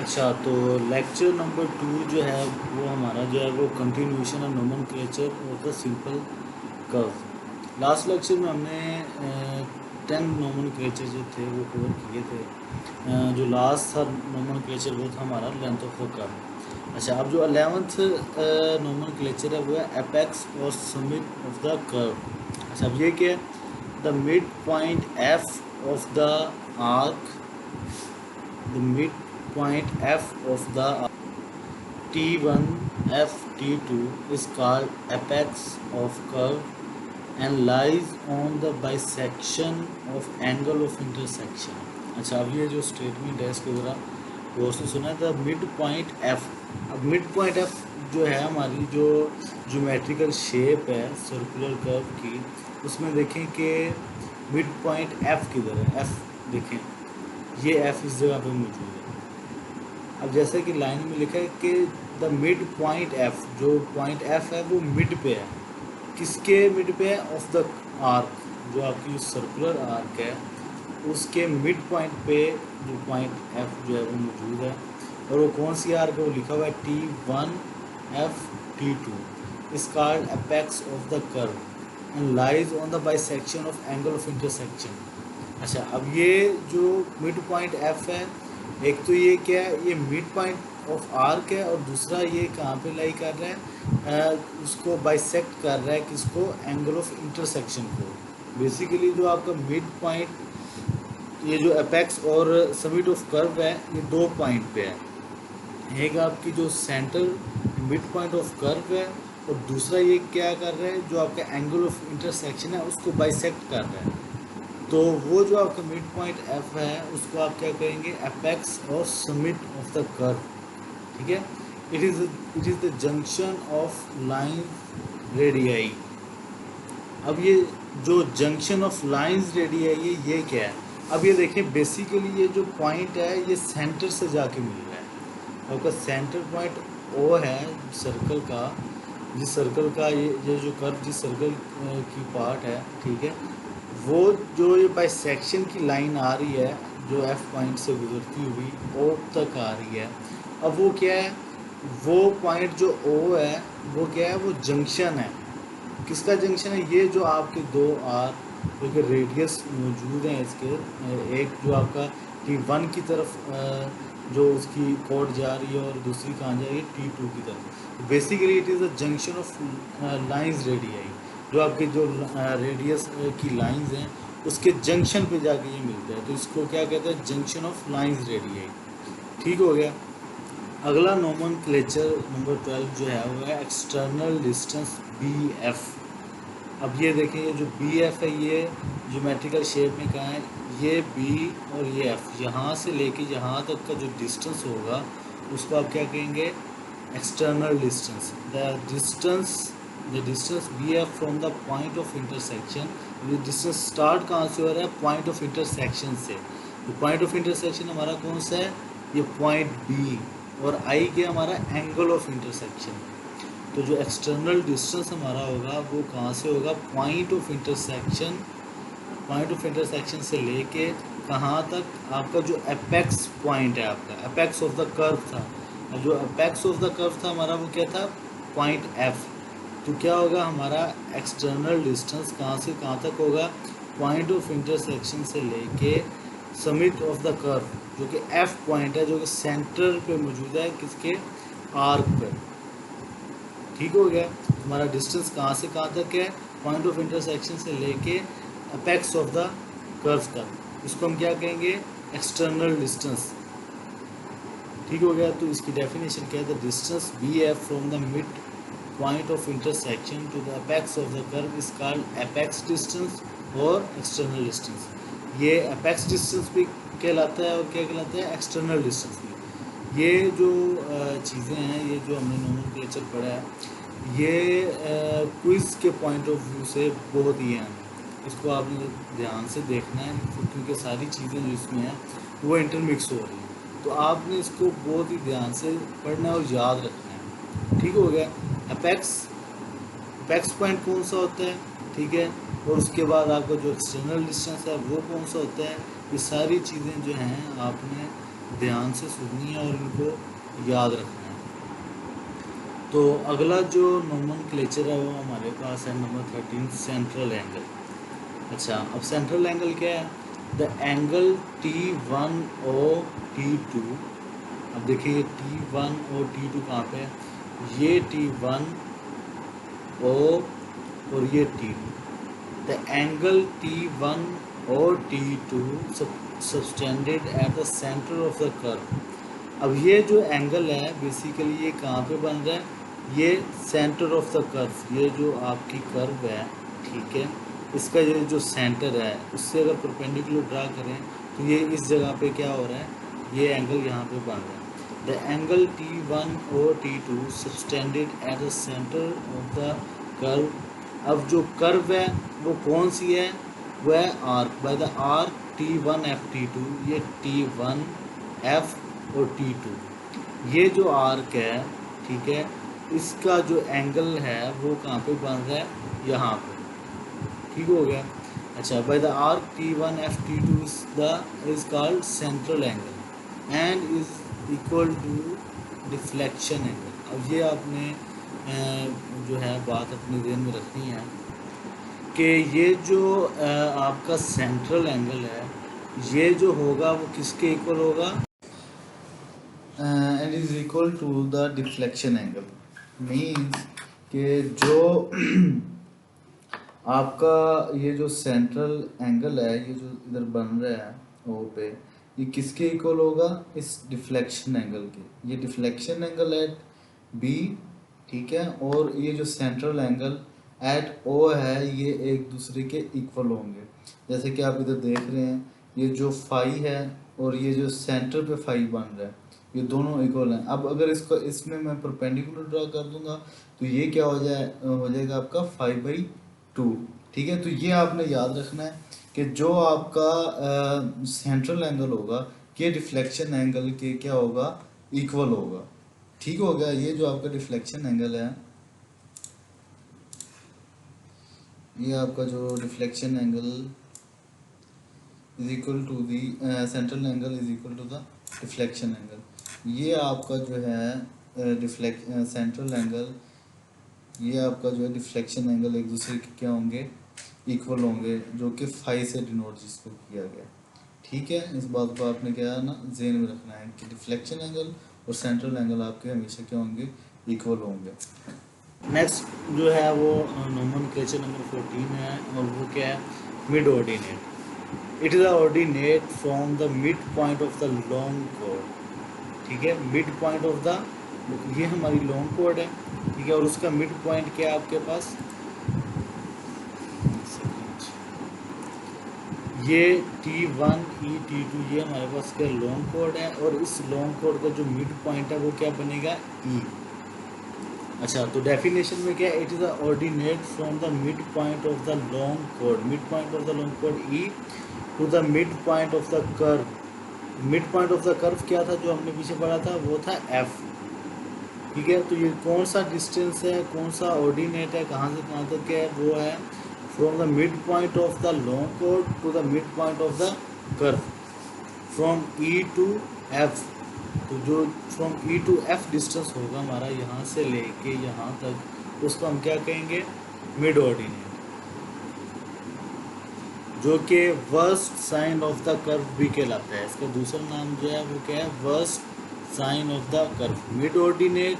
अच्छा, तो lecture number 2 जो है वो हमारा जो है वो continuation of nomenclature of the simple curve. Last lecture में हमने 10 नोमेनक्लेचर जो थे वो कवर किए थे। जो लास्ट था नोमेनक्लेचर वो था हमारा लेंथ ऑफ द कर्व। अच्छा, अब जो 11th नोमेनक्लेचर है वो है एपेक्स और समिट ऑफ द कर्व। अच्छा, अब ये क्या है? The mid point F of the arc, the midpoint f of the T1 f T2 is called apex of curve and lies on the bisection of angle of intersection। अच्छा, अब ये जो statement है इसके ज़रा गौर से सुना। द मिड पॉइंट एफ, अब मिड पॉइंट एफ जो है हमारी जो ज्योमेट्रिकल शेप है सर्कुलर कर्व की, उसमें देखें कि मिड पॉइंट एफ किधर है। एफ देखें, ये एफ इस जगह पे मौजूद है। अब जैसे कि लाइन में लिखा है कि द मिड पॉइंट एफ, जो पॉइंट एफ है वो मिड पे है। किसके मिड पे है? ऑफ द आर्क, जो आपकी जो सर्कुलर आर्क है उसके मिड पॉइंट पे जो पॉइंट एफ जो है वो मौजूद है। और वो कौन सी आर्क है? वो लिखा हुआ है T1 F T2 is called apex of the curve and lies on the bisection of angle of intersection. अच्छा, अब ये जो मिड पॉइंट एफ है, एक तो ये क्या है, ये मिड पॉइंट ऑफ आर्क है, और दूसरा ये कहाँ पे लाई कर रहा है, उसको बाइसेक्ट कर रहा है, किसको? एंगल ऑफ इंटरसेक्शन को। बेसिकली जो आपका मिड पॉइंट, ये जो एपेक्स और समिट ऑफ कर्व है, ये दो पॉइंट पे है। एक आपकी जो centre mid point of curve है, और दूसरा ये क्या कर रहा है, जो आपका एंगल ऑफ इंटरसेक्शन है उसको बाइसेक्ट कर रहा है। तो वो जो आपका मिड पॉइंट एफ है उसको आप क्या कहेंगे? एपेक्स और समिट ऑफ द कर्व। ठीक है, it is the junction of line radii. अब ये जो जंक्शन ऑफ लाइंस रेडियाई है, ये क्या है? अब ये देखिए, बेसिकली ये जो पॉइंट है ये सेंटर से जाके मिल रहा है। आपका सेंटर पॉइंट ओ है सर्कल का, जिस सर्कल का ये जो कर्व जिस सर्कल की पार्ट है, ठीक है, वो जो ये बाइसेक्शन की लाइन आ रही है जो एफ पॉइंट से गुजरती हुई ओ तक आ रही है। अब वो क्या है? वो पॉइंट जो ओ है वो क्या है? वो जंक्शन है। किसका जंक्शन है? ये जो आपके दो आर जो कि रेडियस मौजूद हैं इसके, एक जो आपका T1 की तरफ जो उसकी कोड जा रही है, और दूसरी कहाँ जा रही है? T2 की तरफ। Basically it is the junction of lines radii. जो आपके जो रेडियस की लाइंस हैं उसके जंक्शन पे जाके ये मिलता है, तो इसको क्या कहते हैं? Junction of lines radii. ठीक हो गया। अगला नोमेनक्लेचर नंबर 12 जो है वो है एक्सटर्नल डिस्टेंस BF। अब ये देखें, ये जो BF है ये ज्योमेट्रिकल शेप में कहाँ है? ये B और ये F, यहाँ से लेके यहाँ तक का जो डिस्टेंस होगा उसको आप क्या कहेंगे? External distance. The distance BF from the point of intersection. ये डिस्टेंस स्टार्ट कहाँ से हो रहा है? पॉइंट ऑफ इंटरसेक्शन से। तो पॉइंट ऑफ इंटरसेक्शन हमारा कौन सा है? ये पॉइंट B, और I क्या हमारा? Angle of intersection. तो जो एक्सटर्नल डिस्टेंस हमारा होगा वो कहाँ से होगा? Point of intersection. Point of intersection से लेके कहाँ तक? आपका जो एपेक्स पॉइंट है, आपका एपेक्स ऑफ द कर्व था, और जो एपेक्स ऑफ द कर्व था हमारा वो क्या था? Point F। तो क्या होगा हमारा एक्सटर्नल डिस्टेंस कहाँ से कहाँ तक होगा? पॉइंट ऑफ इंटरसेक्शन से लेके समिट ऑफ द कर्व, जो कि F पॉइंट है, जो कि सेंटर पे मौजूद है, किसके? आर्क पे। ठीक हो गया। हमारा डिस्टेंस कहाँ से कहाँ तक है? पॉइंट ऑफ इंटरसेक्शन से लेके एपेक्स ऑफ द कर्व तक। इसको हम क्या कहेंगे? External distance. ठीक हो गया। तो इसकी डेफिनेशन क्या है? The distance BF from the mid point of intersection to the apex of the curve is called apex distance और एक्सटर्नल डिस्टेंस। ये एपेक्स डिस्टेंस भी कहलाता है, और क्या कहलाता है? एक्सटर्नल डिस्टेंस भी। ये जो चीज़ें हैं, ये जो हमने नोमेनक्लेचर पढ़ा है, ये क्विज़ के पॉइंट ऑफ व्यू से बहुत ही अहम है। इसको आपने ध्यान से देखना है, क्योंकि सारी चीज़ें जो इसमें हैं वो इंटरमिक्स हो रही हैं। तो आपने इसको बहुत ही ध्यान से पढ़ना है और याद रखना है। ठीक हो गया। एपेक्स पॉइंट कौन सा होता है? ठीक है, और उसके बाद आपका जो एक्सटर्नल डिस्टेंस है वो कौन सा होता है? ये सारी चीज़ें जो हैं आपने ध्यान से सुननी है और इनको याद रखना है। तो अगला जो नोमेनक्लेचर है वो हमारे पास है नंबर 13, सेंट्रल एंगल। अच्छा, अब सेंट्रल एंगल क्या है? द एंगल T1 और T2। अब देखिए ये T1 और T2 कहाँ पे है? ये T1 और ये T2। द एंगल T1 और T2 subtended at the centre of the curve. अब ये जो एंगल है बेसिकली ये कहाँ पे बन रहा है? ये सेंटर ऑफ द कर्व, ये जो आपकी कर्व है, ठीक है, इसका ये जो सेंटर है उससे अगर परपेंडिकुलर ड्रा करें तो ये इस जगह पे क्या हो रहा है? ये एंगल यहाँ पे बन रहा है। द एंगल T1 और T2 subtended at the centre of the curve. अब जो कर्व है वो कौन सी है? वो है arc, bye the arc T1F T2। ये T1F और T2, ये जो आर्क है, ठीक है, इसका जो एंगल है वो कहाँ पे बन रहा है? यहाँ पे, ठीक हो गया। अच्छा, by the arc T1F T2 is called central angle and is equal to deflection angle. अब ये आपने जो है बात अपने ध्यान में रखनी है कि ये जो आपका सेंट्रल एंगल है ये जो होगा वो किसके इक्वल होगा? And is equal to the deflection angle. Means कि जो आपका ये जो सेंट्रल एंगल है, ये जो इधर बन रहा है ओ पे, ये किसके इक्वल होगा? इस डिफ्लेक्शन एंगल के। ये डिफ्लेक्शन एंगल एट बी, ठीक है, और ये जो सेंट्रल एंगल एट ओ है ये एक दूसरे के इक्वल होंगे। जैसे कि आप इधर देख रहे हैं, ये जो फाई है और ये जो सेंटर पे फाई बन रहा है, ये दोनों इक्वल हैं। अब अगर इसको इसमें मैं परपेंडिकुलर ड्रा कर दूंगा तो ये क्या हो जाएगा आपका 5/2, ठीक है। तो ये आपने याद रखना है कि जो आपका सेंट्रल एंगल होगा ये डिफ्लेक्शन एंगल के क्या होगा? इक्वल होगा, ठीक हो गया। ये जो आपका डिफ्लेक्शन एंगल है, ये आपका जो deflection angle is equal to the central angle is equal to the deflection angle. ये आपका जो है सेंट्रल एंगल, ये आपका जो है डिफ्लेक्शन एंगल एक दूसरे के क्या होंगे? इक्वल होंगे, जो कि फाई से डिनोट जिसको किया गया, ठीक है। इस बात को आपने क्या है ना ज़हन में रखना है कि डिफ्लेक्शन एंगल और सेंट्रल एंगल आपके हमेशा क्या होंगे? इक्वल होंगे। नेक्स्ट जो है वो नोमेनक्लेचर नंबर 14 है और वो क्या है? Mid ordinate. It is a ordinate from the mid point of the long code, ठीक है। मिड पॉइंट ऑफ द, ये हमारी लॉन्ग कोड है, ठीक है, और उसका मिड पॉइंट क्या है आपके पास? ये T1 E T2 ये हमारे पास क्या लॉन्ग कोड है और इस लॉन्ग कोड का जो मिड पॉइंट है वो क्या बनेगा? E। अच्छा, तो डेफिनेशन में क्या है? It is a ordinate from the mid point of the long code, mid point of the long code E to the mid point of the curve. Mid point of the curve क्या था जो हमने पीछे पढ़ा था? वो था F, ठीक है। तो ये कौन सा डिस्टेंस है, कौन सा ऑर्डिनेट है, कहाँ से कहाँ तक है? वो है from the mid point of the long कोड to the mid point of the curve, from E to F। तो जो from E to F distance होगा हमारा यहाँ से लेके यहाँ तक, उसको हम क्या कहेंगे? मिड ऑर्डिनेट, जो कि versed sine of the curve भी कहलाता है। इसका दूसरा नाम जो है वो क्या है? Versed sine of the curve. Mid ordinate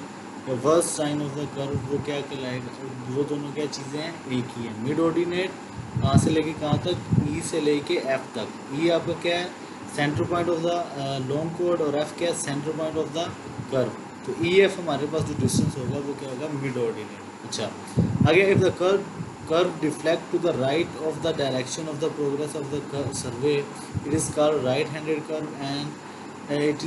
या versed sine of the curve वो क्या कहलाएगा? वो दोनों क्या चीज़ें हैं? एक ही है। मिड ऑर्डिनेट कहाँ से लेके कहाँ तक? E से लेके F तक। E आपका क्या है? Centre point of the long code, और F क्या है? Centre point of the curve. तो EF हमारे पास जो डिस्टेंस होगा वो क्या होगा? Mid ordinate. अच्छा, आगे if the curve deflect to the right of the direction of the progress of the survey, it is called right handed curve and it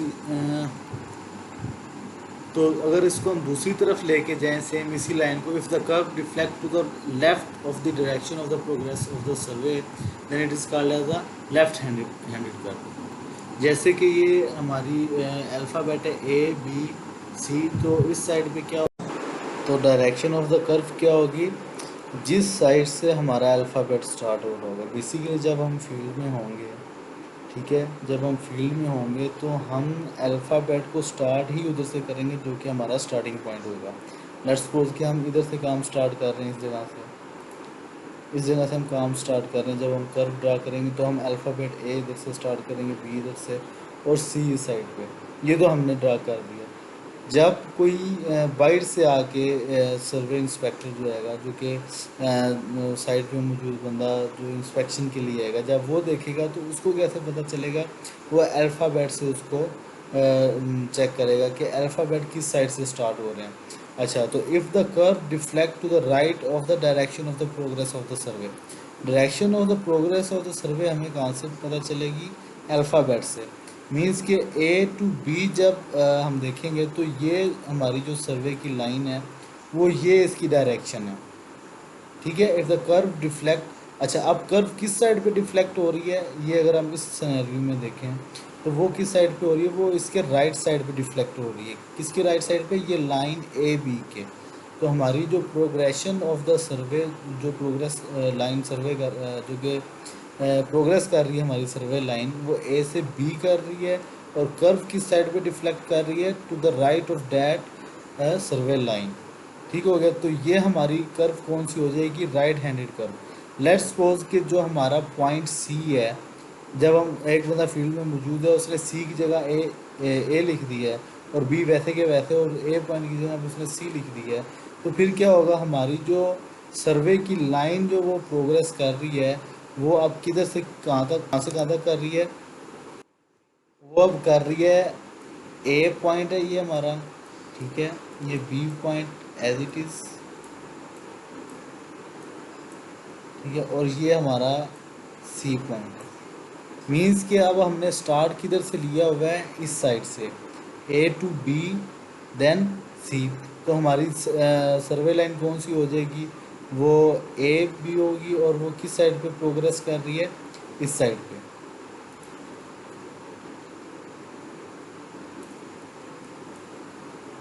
तो अगर इसको हम दूसरी तरफ लेके जाएं सेम इसी लाइन को, if the curve deflect to the left of the direction of the progress of the survey then it is called as the left handed curve. जैसे कि ये हमारी अल्फ़ाबेट है ABC, तो इस साइड पे क्या होगा? तो डायरेक्शन ऑफ द कर्व क्या होगी? जिस साइड से हमारा अल्फ़ाबेट स्टार्ट होगा। बेसिकली जब हम फील्ड में होंगे, ठीक है। जब हम फील्ड में होंगे तो हम अल्फ़ाबेट को स्टार्ट ही उधर से करेंगे जो कि हमारा स्टार्टिंग पॉइंट होगा। लेट्स सपोज कि हम इधर से काम स्टार्ट कर रहे हैं, इस जगह से हम काम स्टार्ट कर रहे हैं। जब हम कर्व ड्रा करेंगे तो हम अल्फ़ाबेट ए इधर से स्टार्ट करेंगे, बी इधर से और सी इस साइड पे। ये तो हमने ड्रा कर दिया। जब कोई बाहर से आके सर्वे इंस्पेक्टर जो आएगा, जो कि साइट पे मौजूद बंदा जो इंस्पेक्शन के लिए आएगा, जब वो देखेगा तो उसको कैसे पता चलेगा? वो अल्फ़ाबेट से उसको चेक करेगा कि अल्फ़ाबेट किस साइड से स्टार्ट हो रहे हैं। अच्छा, तो if the curve deflect to the right of the direction of the progress of the survey, direction of the progress of the survey हमें कहाँ से पता चलेगी? अल्फ़ाबेट से। मीन्स कि ए टू बी जब हम देखेंगे तो ये हमारी जो सर्वे की लाइन है वो ये इसकी डायरेक्शन है। ठीक है। इफ़ द कर्व डिफ्लेक्ट, अच्छा अब कर्व किस साइड पे डिफ्लेक्ट हो रही है, ये अगर हम इस सिनेरियो में देखें तो वो किस साइड पे हो रही है? वो इसके राइट साइड पे डिफ्लेक्ट हो रही है। किसके राइट साइड पे? ये लाइन ए बी के। तो हमारी जो प्रोग्रेशन ऑफ द सर्वे, जो प्रोग्रेस लाइन सर्वे कर जो कि प्रोग्रेस कर रही है हमारी सर्वे लाइन, वो ए से बी कर रही है और कर्व किस साइड पे डिफ्लेक्ट कर रही है? To the right of that survey line. ठीक हो गया। तो ये हमारी कर्व कौन सी हो जाएगी? Right handed curve. Let's suppose कि जो हमारा पॉइंट सी है, जब हम एक बंदा फील्ड में मौजूद है, उसने सी की जगह ए लिख दी है और बी वैसे के वैसे और ए पॉइंट की जगह उसने सी लिख दी है, तो फिर क्या होगा? हमारी जो सर्वे की लाइन जो वो प्रोग्रेस कर रही है, वो अब किधर से कहाँ तक, कहाँ से कहाँ तक कर रही है? वो अब कर रही है, ए पॉइंट है ये हमारा, ठीक है, ये B point as it is, ठीक है, और ये हमारा सी पॉइंट है। मीन्स कि अब हमने स्टार्ट किधर से लिया हुआ है? इस साइड से, ए टू बी देन सी। तो हमारी सर्वे लाइन कौन सी हो जाएगी? वो ए बी होगी और वो किस साइड पे प्रोग्रेस कर रही है? इस साइड पे।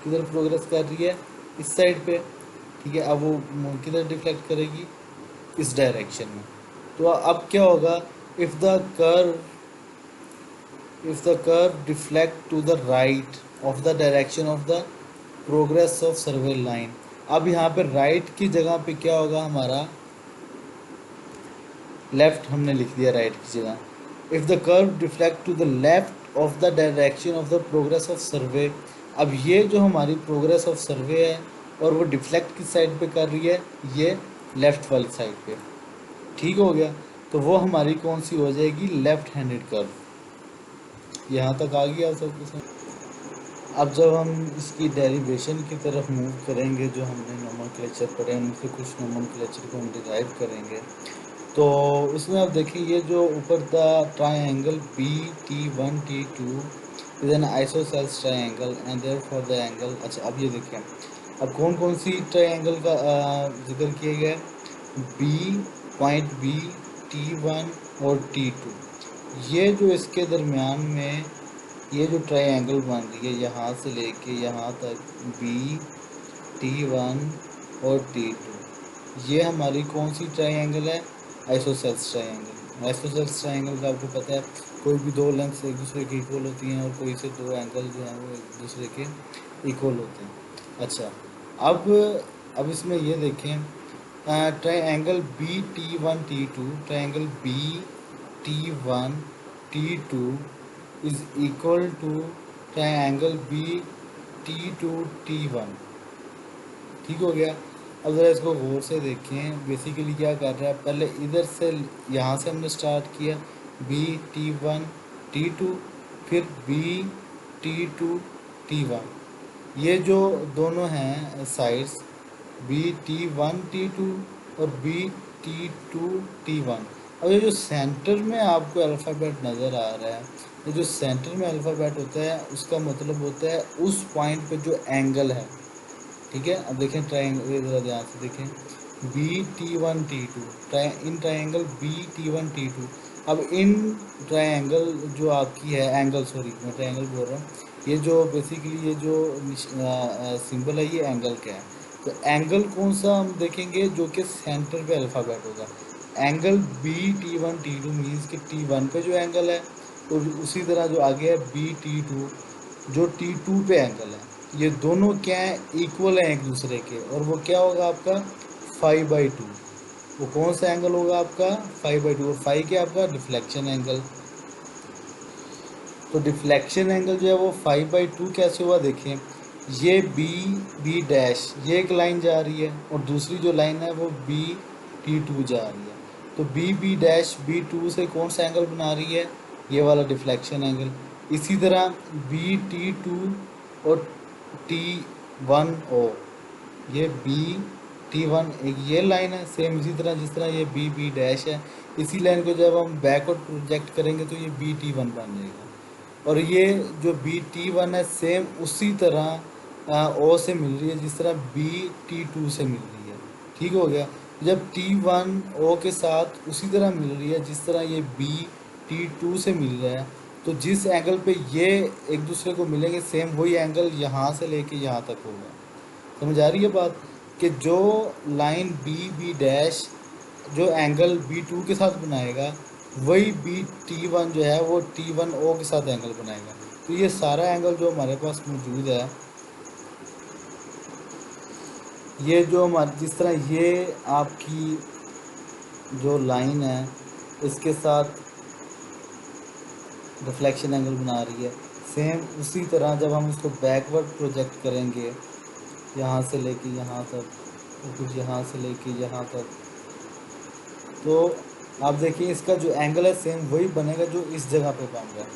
किधर प्रोग्रेस कर रही है? इस साइड पे। ठीक है। अब वो किधर डिफ्लेक्ट करेगी? इस डायरेक्शन में। तो अब क्या होगा? If the curve deflect to the right of the direction of the progress of survey line. अब यहाँ पे राइट की जगह पे क्या होगा? हमारा लेफ्ट हमने लिख दिया राइट की जगह। If the curve deflect to the left of the direction of the progress of survey. अब ये जो हमारी प्रोग्रेस ऑफ सर्वे है और वो डिफ्लेक्ट किस साइड पे कर रही है? ये लेफ्ट वाली साइड पे। ठीक हो गया। तो वो हमारी कौन सी हो जाएगी? Left handed curve. यहाँ तक आ गया सब कुछ। अब जब हम इसकी डेरिवेशन की तरफ मूव करेंगे, जो हमने नोमेनक्लेचर पढ़े उनसे कुछ नोमेनक्लेचर को हम डिराइव करेंगे, तो उसमें आप देखिए ये जो ऊपर the triangle B T one T two is an isosceles triangle and therefore the angle. अच्छा, अब ये देखिए अब कौन कौन सी ट्राइंगल का जिक्र किया गया है? B, point B, T one और टी टू। ये जो इसके दरमियान में ये जो ट्रायंगल बन रही है, यहाँ से लेके यहाँ तक बी, टी वन और टी टू, ये हमारी कौन सी ट्रायंगल है? Isosceles triangle. आइसोसेल्स ट्रायंगल का आपको पता है, कोई भी दो लेंथ्स एक दूसरे के इक्वल होती हैं और कोई से दो एंगल जो हैं वो एक दूसरे के इक्वल होते हैं। अच्छा, अब इसमें ये देखें, triangle B T one T two, triangle B T one T two is equal to triangle B T two T one. ठीक हो गया। अब ज़रा इसको गौर से देखें, बेसिकली क्या कर रहा है? पहले इधर से, यहाँ से हमने स्टार्ट किया, B T one T two, फिर B T two T one. ये जो दोनों हैं sides, B T one T two और B T two T one. अब ये जो सेंटर में आपको अल्फ़ाबेट नज़र आ रहा है, ये जो सेंटर में अल्फ़ाबेट होता है उसका मतलब होता है उस पॉइंट पे जो एंगल है। ठीक है। अब देखें ट्रायंगल, ये ज़रा ध्यान से देखें, B T one T two, in triangle B T one T two. अब इन ट्रायंगल जो आपकी है एंगल, सॉरी मैं ट्रायंगल बोल रहा हूँ, ये जो बेसिकली ये जो सिंबल है ये एंगल का है। तो एंगल कौन सा हम देखेंगे? जो कि सेंटर पे अल्फ़ाबेट होगा। Angle B T one T two means कि टी वन पे जो एंगल है और उसी तरह जो आगे है BT2, जो T2 पे एंगल है, ये दोनों क्या है, इक्वल हैं एक दूसरे के, और वो क्या होगा आपका 5/2। वो कौन सा एंगल होगा आपका 5/2, और 5 क्या आपका डिफ्लेक्शन एंगल। तो डिफ्लेक्शन एंगल जो है वो 5/2 कैसे हुआ देखें, ये बी डैश, ये एक लाइन जा रही है, और दूसरी जो लाइन है वो BT2 जा रही है। तो बी डैश B2 से कौन सा एंगल बना रही है, ये वाला डिफ्लेक्शन एंगल। इसी तरह BT2 और T1O, ये BT1 एक ये लाइन है सेम, इसी तरह जिस तरह ये बी डैश है, इसी लाइन को जब हम बैकवर्ड प्रोजेक्ट करेंगे तो ये BT1 बन जाएगा। और ये जो BT1 है सेम उसी तरह ओ से मिल रही है जिस तरह BT2 से मिल रही है। ठीक हो गया। जब T1 O के साथ उसी तरह मिल रही है जिस तरह ये BT2 से मिल रहा है, तो जिस एंगल पे ये एक दूसरे को मिलेंगे सेम वही एंगल यहाँ से लेके यहाँ तक होगा। समझ आ रही है बात, कि जो लाइन बी डैश जो एंगल B2 के साथ बनाएगा, वही BT1 जो है वो T1O के साथ एंगल बनाएगा। तो ये सारा एंगल जो हमारे पास मौजूद है, ये जो हमारे जिस तरह ये आपकी जो लाइन है इसके साथ रिफ्लेक्शन एंगल बना रही है, सेम उसी तरह जब हम इसको बैकवर्ड प्रोजेक्ट करेंगे यहाँ से लेके यहाँ तक, और कुछ यहाँ से लेके यहाँ तक, तो आप देखिए इसका जो एंगल है सेम वही बनेगा जो इस जगह पे बन रहा है।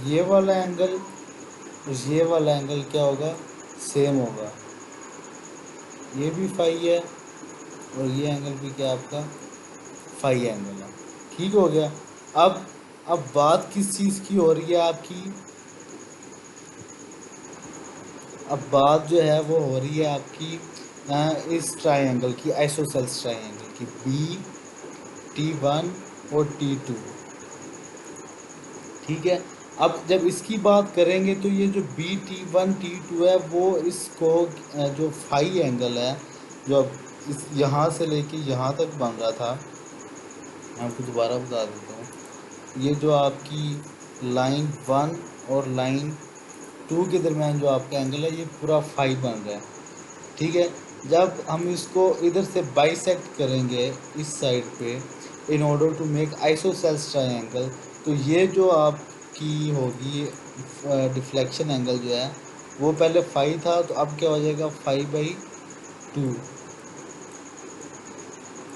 ये वाला एंगल और ये वाला एंगल क्या होगा, सेम होगा। ये भी फाई है और ये एंगल भी क्या आपका फाई एंगल है। ठीक हो गया। अब बात किस चीज़ की हो रही है आपकी, अब बात जो है वो हो रही है आपकी इस ट्रायंगल की, आइसोसेल्स ट्रायंगल की, BT1 और T2। ठीक है। अब जब इसकी बात करेंगे तो ये जो BT1 T2 है वो इसको जो फाई एंगल है जो अब इस यहाँ से लेके यहाँ तक बन रहा था, मैं आपको दोबारा बता देता हूँ। ये जो आपकी लाइन 1 और लाइन 2 के दरमियान जो आपका एंगल है ये पूरा फाई बन रहा है। ठीक है। जब हम इसको इधर से बाइसेक्ट करेंगे इस साइड पे in order to make isosceles triangle, तो ये जो आपकी होगी डिफ्लेक्शन एंगल जो है वो पहले 5 था, तो अब क्या हो जाएगा 5/2।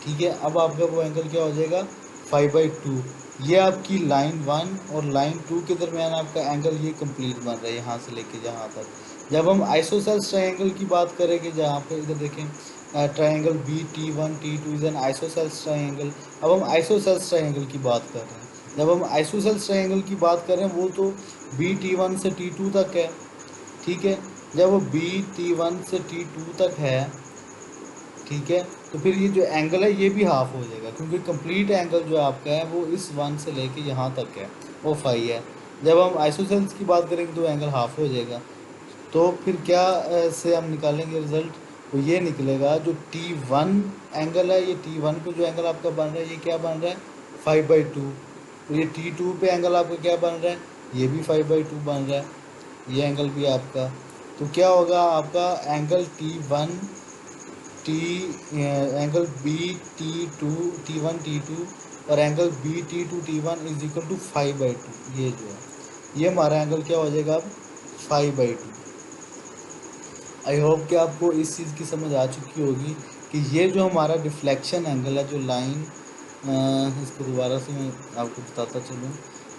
ठीक है। अब आपका वो एंगल क्या हो जाएगा 5/2। ये आपकी लाइन 1 और लाइन 2 के दरमियान आपका एंगल ये कंप्लीट बन रहा है यहाँ से लेके जहाँ तक। जब हम आइसोसेल्स ट्रायंगल की बात करेंगे, जहाँ पे इधर देखें triangle BT1 T2 is an isosceles triangle. अब हम आइसोसेल्स ट्रायंगल की बात कर रहे हैं। जब हम आइसोसेल्स ट्रायंगल की बात कर रहे हैं वो तो BT1 से T2 तक है। ठीक है। जब वो BT1 से T2 तक है, ठीक है, तो फिर ये जो एंगल है ये भी हाफ हो जाएगा, क्योंकि कंप्लीट एंगल जो आपका है वो इस 1 से लेके यहाँ तक है, वो 5 है। जब हम आइसोसेल्स की बात करेंगे तो एंगल हाफ हो जाएगा। तो फिर क्या से हम निकालेंगे रिजल्ट, तो ये निकलेगा जो T1 एंगल है, ये T1 पे जो एंगल आपका बन रहा है ये क्या बन रहा है 5/2। तो ये T2 पे एंगल आपका क्या बन रहा है, ये भी 5/2 बन रहा है, ये एंगल भी आपका। तो क्या होगा आपका angle T1 T angle BT2 T1 T2 और angle BT2 T1 is equal to 5/2। ये जो है ये हमारा एंगल क्या हो जाएगा अब 5/2। आई होप कि आपको इस चीज़ की समझ आ चुकी होगी कि ये जो हमारा डिफ्लेक्शन एंगल है, जो लाइन इसको दोबारा से मैं आपको बताता चलूँ,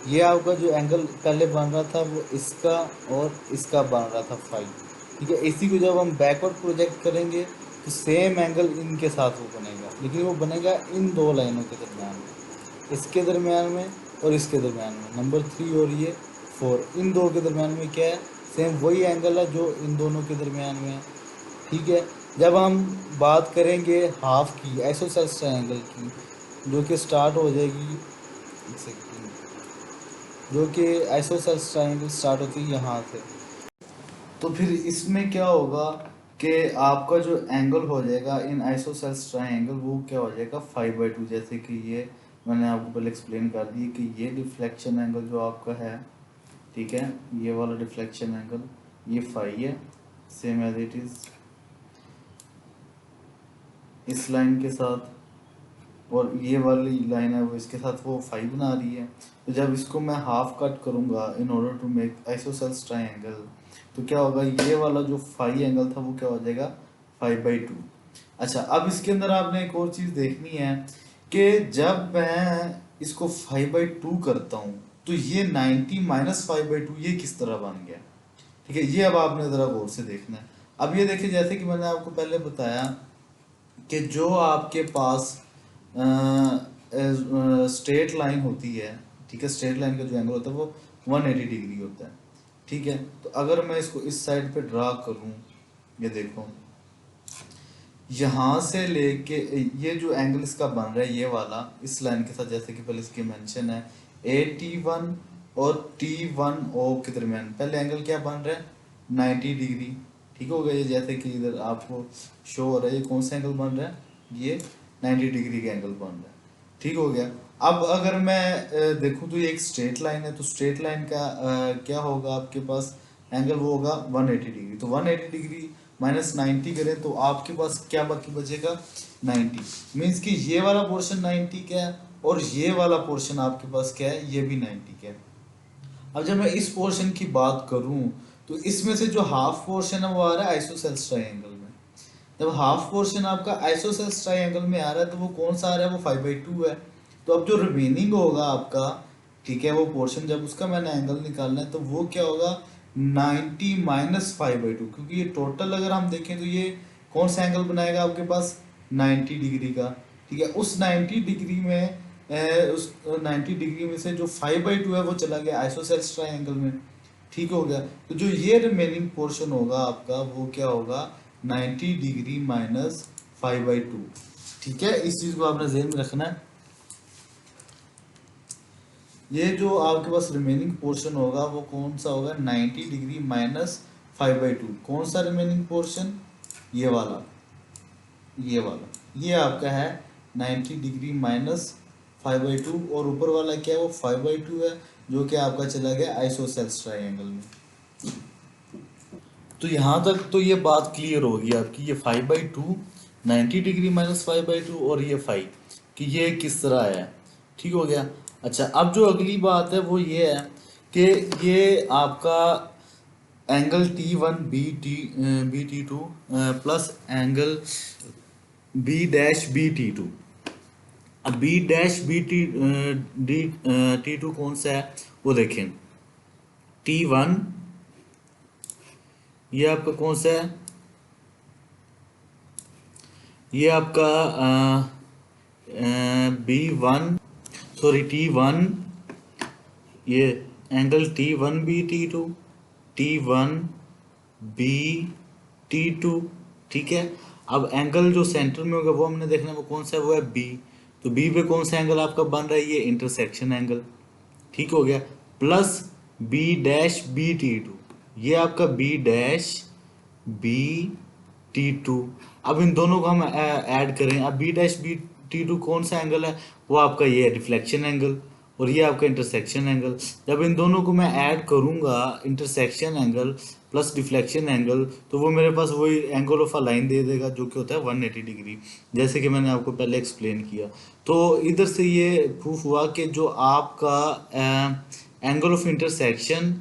ये आपका जो एंगल पहले बन रहा था वो इसका और इसका बन रहा था 5। ठीक है। इसी को जब हम बैकवर्ड प्रोजेक्ट करेंगे तो सेम एंगल इनके साथ वो बनेगा, लेकिन वो बनेगा इन दो लाइनों के दरमियान में, इसके दरमियान में और इसके दरमियान में, नंबर 3 और ये 4, इन दो के दरमियान में क्या है, सेम वही एंगल है जो इन दोनों के दरमियान में है। ठीक है। जब हम बात करेंगे हाफ की आइसोसेल्स ट्रायंगल की, जो कि स्टार्ट हो जाएगी, एक सेकंड, जो कि आइसोसेल्स ट्रायंगल स्टार्ट होती है यहाँ से, तो फिर इसमें क्या होगा कि आपका जो एंगल हो जाएगा इन आइसोसेल्स ट्रायंगल वो क्या हो जाएगा 5/2, जैसे कि ये मैंने आपको पहले एक्सप्लेन कर दी कि ये डिफ्लेक्शन एंगल जो आपका है, ठीक है, ये वाला डिफ्लेक्शन एंगल ये फाई है, सेम एज इट इज़ इस लाइन के साथ, और ये वाली लाइन है वो इसके साथ वो फाई बना रही है। तो जब इसको मैं हाफ कट करूँगा in order to make isosceles triangle, तो क्या होगा, ये वाला जो फाई एंगल था वो क्या हो जाएगा, 5/2। अच्छा, अब इसके अंदर आपने एक और चीज़ देखनी है कि जब मैं इसको 5/2 करता हूँ तो ये 90 माइनस 5/2 ये किस तरह बन गया, ठीक है, ये अब आपने ज़रा गौर से देखना है। अब ये देखिए, जैसे कि मैंने आपको पहले बताया कि जो आपके पास स्ट्रेट लाइन होती है, ठीक है, स्ट्रेट लाइन का जो एंगल होता है वो 180 डिग्री होता है, ठीक है। तो अगर मैं इसको इस साइड पे ड्रा करूं, ये देखो, यहाँ से लेके ये जो एंगल इसका बन रहा है ये वाला इस लाइन के साथ, जैसे कि पहले इसकी मेंशन है AT1 और T1O के दरमियान पहले एंगल क्या बन रहा है, 90 डिग्री, ठीक हो गया। ये जैसे कि इधर आपको शो हो रहा है, ये कौन सा एंगल बन रहा है, ये 90 डिग्री का एंगल बन रहा है, ठीक हो गया। अब अगर मैं देखूं तो ये एक स्ट्रेट लाइन है, तो स्ट्रेट लाइन का क्या होगा आपके पास एंगल, वो होगा 180 डिग्री। तो 180 डिग्री माइनस 90 करें तो आपके पास क्या बाकी बचेगा, 90। मीन्स कि ये वाला पोर्शन 90 का है और ये वाला पोर्शन आपके पास क्या है, ये भी 90 का है। अब जब मैं इस पोर्शन की बात करूं तो इसमें से जो हाफ पोर्शन है वो आ रहा है आइसोसेल्स ट्रायंगल में। जब हाफ पोर्शन आपका आइसोसेल्स ट्रायंगल में आ रहा है तो वो कौन सा आ रहा है, वो 5/2 है। तो अब जो रिमेनिंग होगा आपका, ठीक है, वो पोर्शन जब उसका मैंने एंगल निकालना है तो वो क्या होगा, 90 माइनस 5/2, क्योंकि ये टोटल अगर हम देखें तो ये कौन सा एंगल बनाएगा आपके पास, 90 डिग्री का, ठीक है। उस 90 डिग्री में उस 90 डिग्री में से जो 5/2 है वो चला गया आइसोसेल्स ट्रायंगल में, ठीक हो गया। तो जो ये रिमेनिंग पोर्शन होगा आपका वो क्या होगा, 90 डिग्री माइनस 5/2, ठीक है। इस चीज़ को आपने ध्यान में रखना है। ये जो आपके पास रिमेनिंग पोर्शन होगा वो कौन सा होगा, 90 डिग्री माइनस 5/2। कौन सा रिमेनिंग पोर्शन, ये वाला, ये वाला, ये आपका है 90 डिग्री माइनस 5/2, और ऊपर वाला क्या है, वो 5/2 है, जो कि आपका चला गया आइसोसेल्स ट्रायंगल में। तो यहाँ तक तो ये बात क्लियर होगी आपकी, ये 5/2, 90 डिग्री माइनस 5/2 और ये 5 कि ये किस तरह है, ठीक हो गया। अच्छा, अब जो अगली बात है वो ये है कि ये आपका angle T1 B T2 plus angle B' B T2। अब B' B T2 कौन सा है वो देखें, T1 ये आपका कौन सा है, ये आपका B1, सॉरी T1, ये angle T1 B T2, T1 B T2, ठीक है। अब एंगल जो सेंटर में होगा वो हमने देखना है, वो कौन सा है, वो है B। तो B पे कौन सा एंगल आपका बन रहा है, ये इंटरसेक्शन एंगल, ठीक हो गया। प्लस B' B T2, ये आपका B' B T2। अब इन दोनों को हम ऐड करें, अब B' B T2 कौन सा एंगल है, वो आपका ये है रिफ्लेक्शन एंगल, और ये आपका इंटरसेक्शन एंगल। जब इन दोनों को मैं ऐड करूंगा, intersection angle plus deflection angle, तो वो मेरे पास वही एंगल ऑफ अ लाइन दे देगा जो कि होता है 180 डिग्री, जैसे कि मैंने आपको पहले एक्सप्लेन किया। तो इधर से ये प्रूफ हुआ कि जो आपका एंगल ऑफ इंटरसेक्शन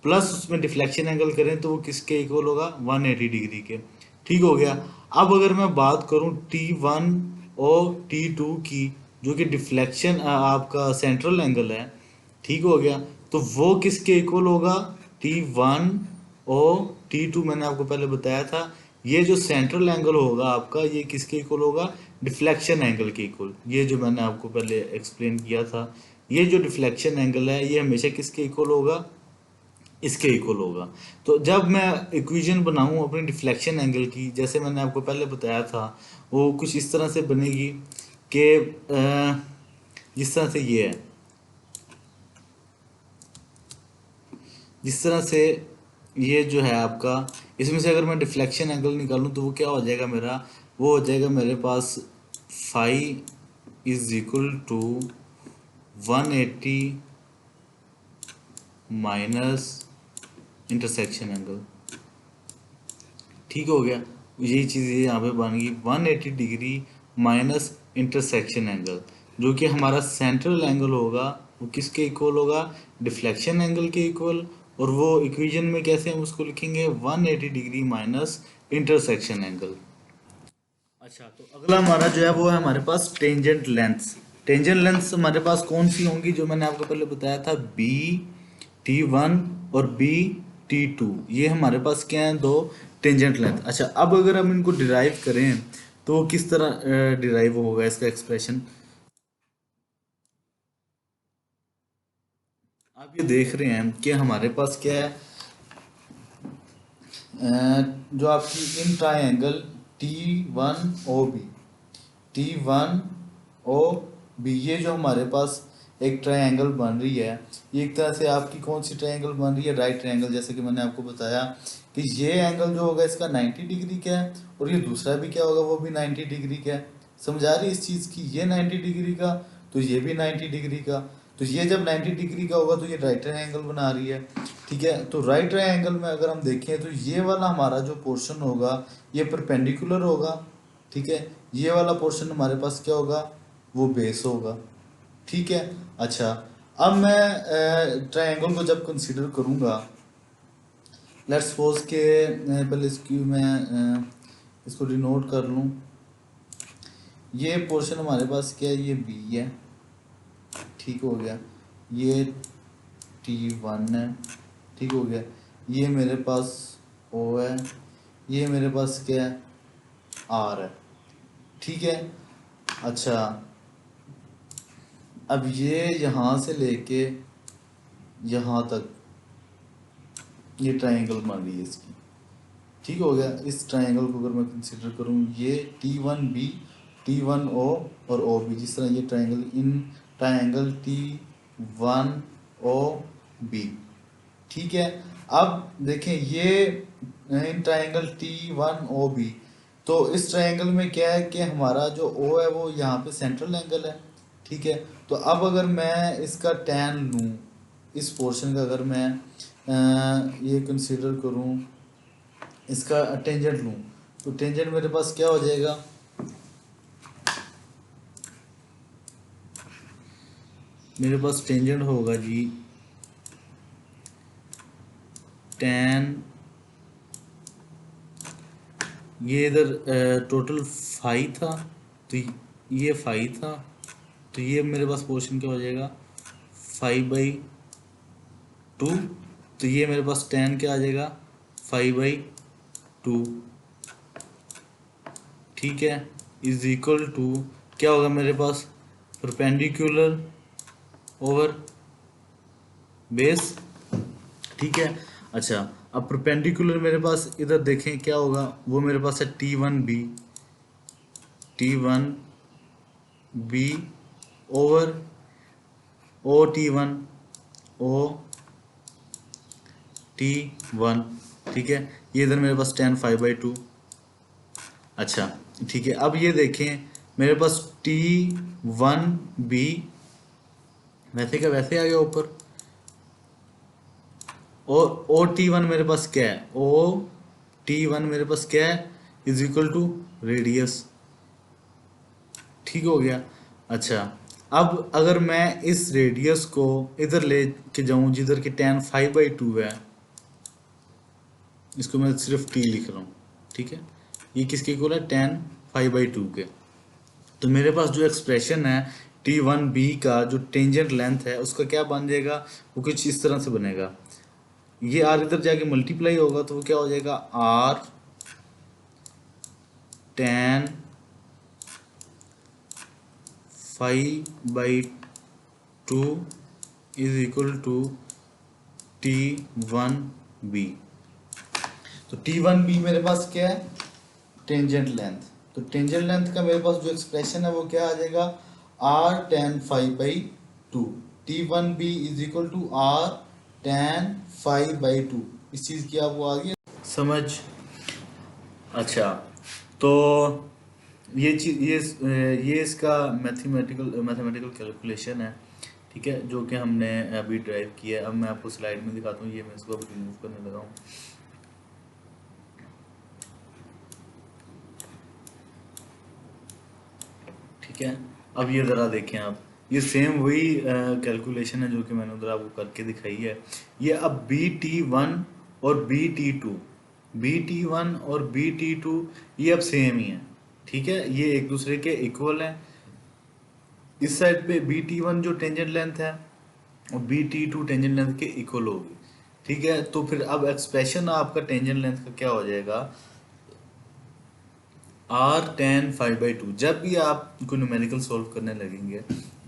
प्लस उसमें डिफ्लेक्शन एंगल करें तो वो किसके इक्वल होगा, 180 डिग्री के, ठीक हो गया। अब अगर मैं बात करूं T1 और T2 की, जो कि डिफ्लेक्शन आपका सेंट्रल एंगल है, ठीक हो गया, तो वो किसके इक्वल होगा, T1 और T2 मैंने आपको पहले बताया था। ये जो सेंट्रल एंगल होगा आपका, ये किसके इक्वल होगा, डिफ्लेक्शन एंगल के इक्वल। ये जो मैंने आपको पहले एक्सप्लेन किया था, ये जो डिफ्लेक्शन एंगल है ये हमेशा किसके इक्वल होगा, इसके इक्वल होगा। तो जब मैं इक्वेशन बनाऊं अपनी डिफ्लेक्शन एंगल की, जैसे मैंने आपको पहले बताया था, वो कुछ इस तरह से बनेगी कि जिस तरह से ये है, जिस तरह से ये जो है आपका, इसमें से अगर मैं डिफ्लेक्शन एंगल निकालूं तो वो क्या हो जाएगा मेरा, वो हो जाएगा मेरे पास phi is equal to 180 minus intersection angle. ठीक हो गया, यही चीज़ यहाँ पे बन गई 180 डिग्री माइनस इंटरसेक्शन एंगल, जो कि हमारा सेंट्रल एंगल होगा वो किसके इक्वल होगा, डिफ्लेक्शन एंगल के इक्वल। और वो इक्वेशन में कैसे हम उसको लिखेंगे, 180 डिग्री माइनस इंटरसेक्शन एंगल। अच्छा, तो अगला हमारा जो है वो है हमारे पास टेंजेंट लेंथ। टेंजेंट लेंथ हमारे पास कौन सी होंगी, जो मैंने आपको पहले बताया था, बी T1 और बी T2, ये हमारे पास क्या है, दो टेंजेंट लेंथ। अच्छा, अब अगर हम इनको डिराइव करें तो किस तरह डिराइव होगा इसका एक्सप्रेशन, आप ये देख रहे हैं कि हमारे पास क्या है, जो आपकी इन ट्राइंगल T1OB, T1OB, ये जो हमारे पास एक ट्रायंगल बन रही है, ये एक तरह से आपकी कौन सी ट्रायंगल बन रही है, राइट ट्रायंगल। जैसे कि मैंने आपको बताया कि ये एंगल जो होगा इसका 90 डिग्री का है, और ये दूसरा भी क्या होगा, वो भी 90 डिग्री का है। समझ आ रही है इस चीज़ की, ये 90 डिग्री का तो ये भी 90 डिग्री का, तो ये जब 90 डिग्री का होगा तो ये राइट ट्रायंगल बना रही है। ठीक है, तो राइट ट्रायंगल में अगर हम देखें तो ये वाला हमारा जो पोर्शन होगा ये परपेंडिकुलर होगा। ठीक है, ये वाला पोर्शन हमारे पास क्या होगा, वो बेस होगा। ठीक है। अच्छा, अब मैं ट्रायंगल को जब कंसीडर करूँगा, लेट्स सपोज के पहले इसकी मैं इसको डिनोट कर लूँ। ये पोर्शन हमारे पास क्या है, ये बी है। ठीक हो गया, ये T1 है। ठीक हो गया, ये मेरे पास O है, ये मेरे पास क्या है, R है। ठीक है। अच्छा, अब ये यहाँ से लेके यहाँ तक ये ट्रायंगल बन रही है इसकी। ठीक हो गया, इस ट्रायंगल को अगर मैं कंसिडर करूँ, ये T1B, T1O और OB, जिस तरह ये ट्रायंगल, इन ट्रायंगल T1OB। ठीक है, अब देखें ये इन ट्रायंगल T1OB, तो इस ट्रायंगल में क्या है कि हमारा जो O है वो यहाँ पे सेंट्रल एंगल है। ठीक है, तो अब अगर मैं इसका tan लूँ, इस पोर्शन का अगर मैं ये कंसीडर करूँ, इसका टेंजेंट लूँ, तो टेंजेंट मेरे पास क्या हो जाएगा, मेरे पास टेंजेंट होगा जी tan, ये इधर टोटल फाई था, तो ये फाई था, तो ये मेरे पास पोर्शन क्या हो जाएगा, 5/2, तो ये मेरे पास tan क्या आ जाएगा, 5/2। ठीक है, इज इक्वल टू क्या होगा मेरे पास, परपेंडिकुलर ओवर बेस। ठीक है। अच्छा, अब परपेंडिकुलर मेरे पास इधर देखें क्या होगा, वो मेरे पास है T1B, T1B over OT1, OT1। ठीक है, ये इधर मेरे पास tan 5/2। अच्छा, ठीक है, अब ये देखें मेरे पास T1B वैसे का वैसे आ गया ऊपर, और OT1 मेरे पास क्या है, OT1 मेरे पास क्या है, इज इक्वल टू रेडियस। ठीक हो गया। अच्छा, अब अगर मैं इस रेडियस को इधर ले के जाऊं जिधर कि tan 5/2 है, इसको मैं सिर्फ T लिख रहा हूँ। ठीक है, ये किसके इक्वल है, tan 5/2 के। तो मेरे पास जो एक्सप्रेशन है T1B का जो टेंजेंट लेंथ है उसका क्या बन जाएगा, वो कुछ इस तरह से बनेगा, ये R इधर जाके मल्टीप्लाई होगा तो वो क्या हो जाएगा, R tan 5/2 is equal to T1B। तो T1B मेरे पास क्या है, टेंजेंट लेंथ। तो टेंजेंट लेंथ का मेरे पास जो एक्सप्रेशन है वो क्या आ जाएगा, R tan 5/2। T1B is equal to R tan 5/2। इस चीज़ की आपको आ गई समझ। अच्छा, तो ये चीज़ ये इसका मैथमेटिकल कैलकुलेशन है ठीक है, जो कि हमने अभी ड्राइव किया है। अब मैं आपको स्लाइड में दिखाता हूँ, ये मैं इसको अभी रिमूव करने लगा हूँ। ठीक है, अब ये ज़रा देखें आप, ये सेम वही कैलकुलेशन है जो कि मैंने उधर आपको करके दिखाई है। ये अब BT1 और BT1 और BT2 ये अब सेम ही है। ठीक है, ये एक दूसरे के इक्वल हैं। इस साइड पे BT1 जो टेंजेंट लेंथ है और BT2 टेंजेंट लेंथ के इक्वल होगी। ठीक है, तो फिर अब एक्सप्रेशन आपका टेंजेंट लेंथ का क्या हो जाएगा, R tan 5/2। जब भी आप कोई न्यूमेरिकल सॉल्व करने लगेंगे,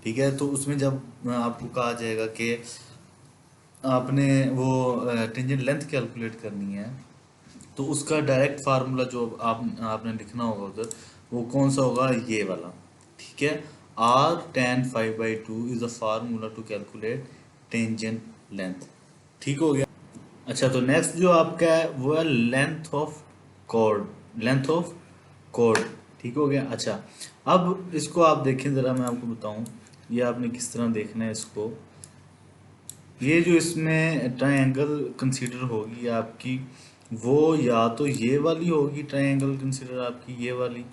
ठीक है, तो उसमें जब आपको कहा जाएगा कि आपने वो टेंजेंट लेंथ कैलकुलेट करनी है, तो उसका डायरेक्ट फार्मूला जो आपने लिखना होगा उधर, वो कौन सा होगा, ये वाला। ठीक है, R tan 5/2 is the formula to calculate tangent length. ठीक हो गया। अच्छा, तो नेक्स्ट जो आपका है वो है length of chord, length of chord. ठीक हो गया। अच्छा, अब इसको आप देखें ज़रा, मैं आपको बताऊं ये आपने किस तरह देखना है इसको। ये जो इसमें ट्रायंगल कंसीडर होगी आपकी, वो या तो ये वाली होगी ट्रायंगल कंसीडर आपकी, ये वाली।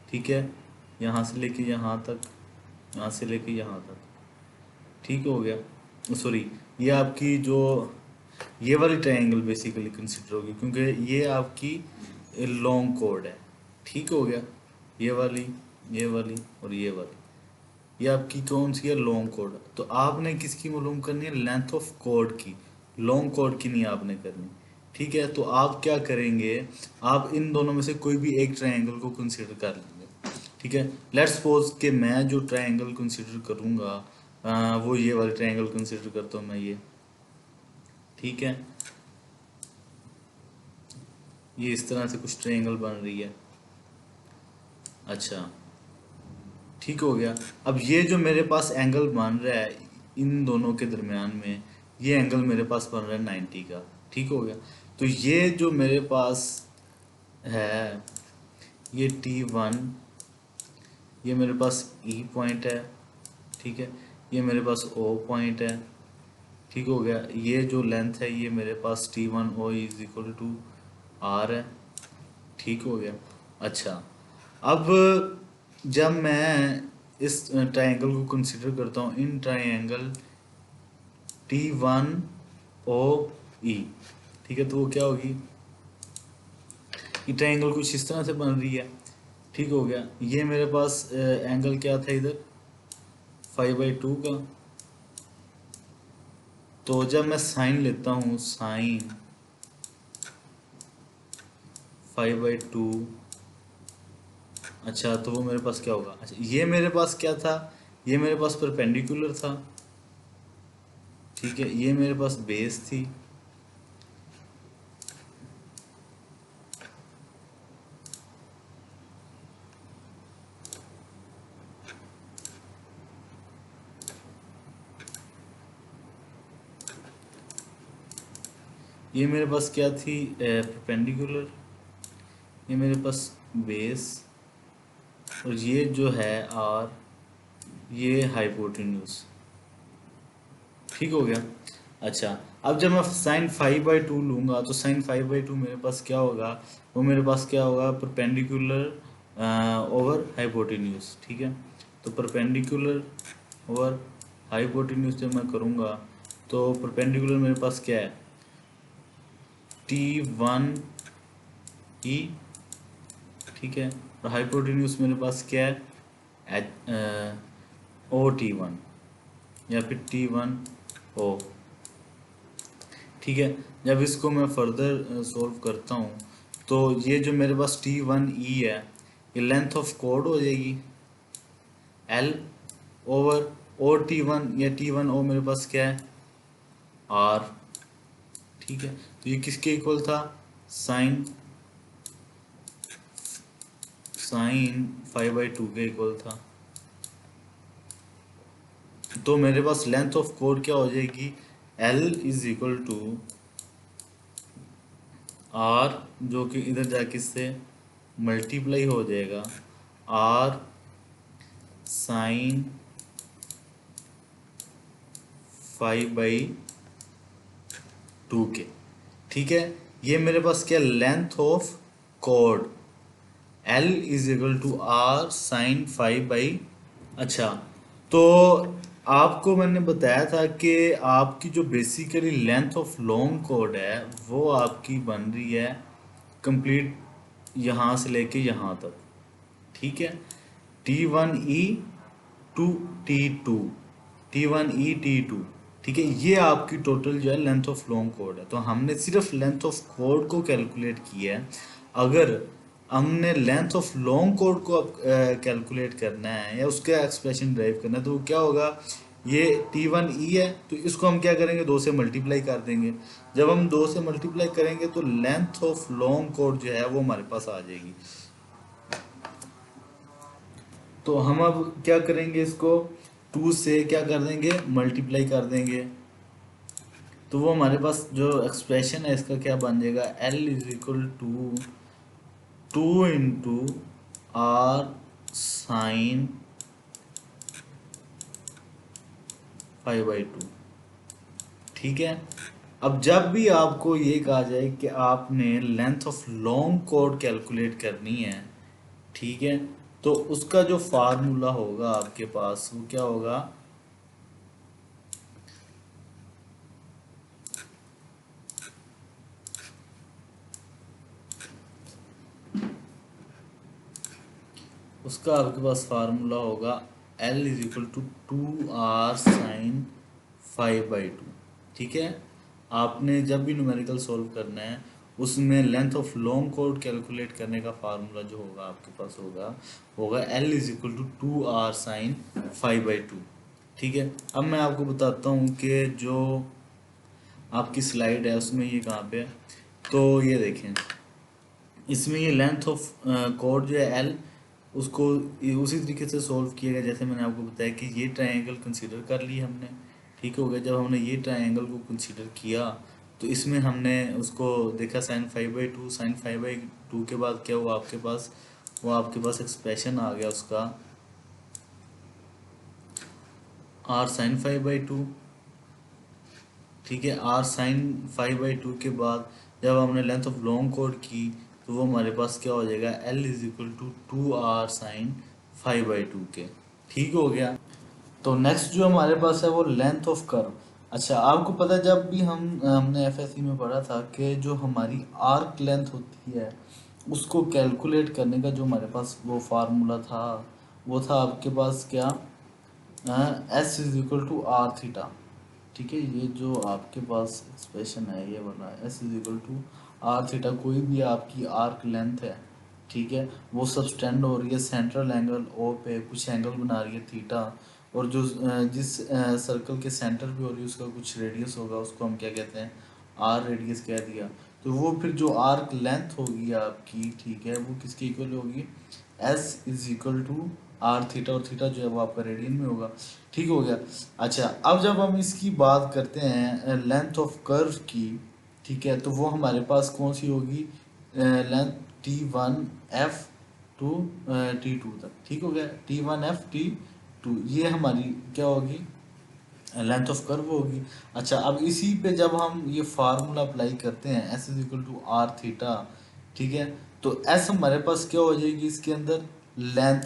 ठीक है, यहाँ से लेके यहाँ तक, यहाँ से लेके यहाँ तक। ठीक हो गया। सॉरी, ये आपकी जो ये वाली ट्रायंगल बेसिकली कंसिडर होगी, क्योंकि ये आपकी लॉन्ग कॉर्ड है। ठीक हो गया, ये वाली, ये वाली और ये वाली, ये आपकी कौन सी है, लॉन्ग कॉर्ड। तो आपने किसकी मालूम करनी है, लेंथ ऑफ कॉर्ड की, लॉन्ग कॉर्ड की नहीं आपने करनी। ठीक है, तो आप क्या करेंगे, आप इन दोनों में से कोई भी एक ट्रायंगल को कंसिडर कर लेंगे। ठीक है, लेट्स सपोज कि मैं जो ट्रायंगल कंसिडर करूंगा वो ये वाली ट्रायंगल कंसिडर करता हूँ मैं, ये। ठीक है, ये इस तरह से कुछ ट्रायंगल बन रही है। अच्छा, ठीक हो गया। अब ये जो मेरे पास एंगल बन रहा है इन दोनों के दरमियान में, ये एंगल मेरे पास बन रहा है 90 का। ठीक हो गया। तो ये जो मेरे पास है, ये T1, ये मेरे पास E पॉइंट है। ठीक है, ये मेरे पास O पॉइंट है। ठीक हो गया, ये जो लेंथ है ये मेरे पास T1O is equal to R है। ठीक हो गया। अच्छा, अब जब मैं इस ट्रायंगल को कंसीडर करता हूँ, इन ट्रायंगल T1OE, ठीक है, तो वो क्या होगी, ये ट्रायंगल कुछ इस तरह से बन रही है। ठीक हो गया, ये मेरे पास एंगल क्या था इधर, 5/2 का। तो जब मैं साइन लेता हूँ, साइन 5/2, अच्छा, तो वो मेरे पास क्या होगा, अच्छा, ये मेरे पास क्या था, ये मेरे पास परपेंडिकुलर था। ठीक है, ये मेरे पास बेस थी। ये मेरे पास क्या थी, परपेंडिकुलर। ये मेरे पास बेस, और ये जो है आर, ये हाइपोटेन्यूज। ठीक हो गया। अच्छा, अब जब मैं साइन 5/2 लूँगा, तो साइन 5/2 मेरे पास क्या होगा, वो मेरे पास क्या होगा, परपेंडिकुलर ओवर हाइपोटेन्यूज। ठीक है, तो परपेंडिकुलर ओवर हाइपोटेन्यूज जब मैं करूँगा, तो परपेंडिकुलर मेरे पास क्या है, T1E। ठीक है, और हाइपोटेन्यूज मेरे पास क्या है, OT1 या फिर T1O। ठीक है, जब इसको मैं फर्दर सॉल्व करता हूँ, तो ये जो मेरे पास T1E है, ये लेंथ ऑफ कॉर्ड हो जाएगी L ओवर OT1 या T1O मेरे पास क्या है, R। ठीक है, तो ये किसके इक्वल था, साइन साइन 5/2 के इक्वल था। तो मेरे पास लेंथ ऑफ कॉर्ड क्या हो जाएगी, L is equal to R, जो कि इधर जाके इससे मल्टीप्लाई हो जाएगा, R साइन 5/2 के। ठीक है, ये मेरे पास क्या length of chord L is equal to R sine 5/। अच्छा, तो आपको मैंने बताया था कि आपकी जो basically length of long chord है वो आपकी बन रही है कंप्लीट यहाँ से लेके यहाँ तक। ठीक है, T1E to T2, T1E T2। ठीक है, ये आपकी टोटल जो है लेंथ ऑफ लॉन्ग कॉर्ड है। तो हमने सिर्फ लेंथ ऑफ कॉर्ड को कैलकुलेट किया है। अगर हमने लेंथ ऑफ लॉन्ग कॉर्ड को अब कैलकुलेट करना है या उसका एक्सप्रेशन ड्राइव करना है तो क्या होगा, ये T1E है तो इसको हम क्या करेंगे, 2 से मल्टीप्लाई कर देंगे। जब हम 2 से मल्टीप्लाई करेंगे तो लेंथ ऑफ लॉन्ग कॉर्ड जो है वो हमारे पास आ जाएगी। तो हम अब क्या करेंगे, इसको 2 से क्या कर देंगे, मल्टीप्लाई कर देंगे। तो वो हमारे पास जो एक्सप्रेशन है इसका क्या बन जाएगा, L is equal to 2 × R sine 5/2। ठीक है, अब जब भी आपको ये कहा जाए कि आपने length of long chord calculate करनी है, ठीक है, तो उसका जो फार्मूला होगा आपके पास वो क्या होगा, उसका आपके पास फार्मूला होगा L is equal to 2R sine 5/2। ठीक है, आपने जब भी न्यूमेरिकल सॉल्व करना है उसमें length of long chord calculate करने का फार्मूला जो होगा आपके पास होगा L is equal to 2R sine 5/2। ठीक है, अब मैं आपको बताता हूँ कि जो आपकी स्लाइड है उसमें ये कहाँ पे है। तो ये देखें, इसमें ये लेंथ ऑफ कॉर्ड जो है L उसको उसी तरीके से सॉल्व किया गया जैसे मैंने आपको बताया कि ये ट्रायंगल कंसीडर कर ली हमने। ठीक हो गया, जब हमने ये ट्रायंगल को कंसीडर किया तो इसमें हमने उसको देखा साइन 5/2, साइन 5/2 के बाद क्या हुआ आपके पास, वो आपके पास एक्सप्रेशन आ गया उसका R साइन 5/2। ठीक है, R साइन 5/2 के बाद जब हमने लेंथ ऑफ लॉन्ग कॉर्ड की तो वो हमारे पास क्या हो जाएगा, L is equal to 2R sine 5/2 के। ठीक हो गया, तो नेक्स्ट जो हमारे पास है वो लेंथ ऑफ कर्व। अच्छा, आपको पता है जब भी हमने एफएससी में पढ़ा था कि जो हमारी आर्क लेंथ होती है उसको कैलकुलेट करने का जो हमारे पास वो फार्मूला था वो था आपके पास क्या, S is equal to R theta. ठीक है, ये जो आपके पास एक्सप्रेशन है ये वाला S is equal to R theta, कोई भी आपकी आर्क लेंथ है, ठीक है, वो सबस्टेंड हो रही है सेंट्रल एंगल ओ पे, कुछ एंगल बना रही है थीटा, और जो जिस सर्कल के सेंटर पे हो रही है उसका कुछ रेडियस होगा, उसको हम क्या कहते हैं, आर रेडियस कह दिया। तो वो फिर जो आर्क लेंथ होगी आपकी, ठीक है, वो किसके इक्वल होगी, S is equal to R theta, और थीटा जो है वो आपका रेडियन में होगा। ठीक हो गया। अच्छा, अब जब हम इसकी बात करते हैं लेंथ ऑफ कर्व की, ठीक है, तो वो हमारे पास कौन सी होगी, लेंथ T1F टू T2 तक। ठीक हो गया, T1F T2 ये हमारी क्या होगी, लेंथ ऑफ कर्व होगी। अच्छा, अब इसी पे जब हम ये फार्मूला अप्लाई करते हैं S is equal to R theta, ठीक है, तो S हमारे पास क्या हो जाएगी इसके अंदर, लेंथ।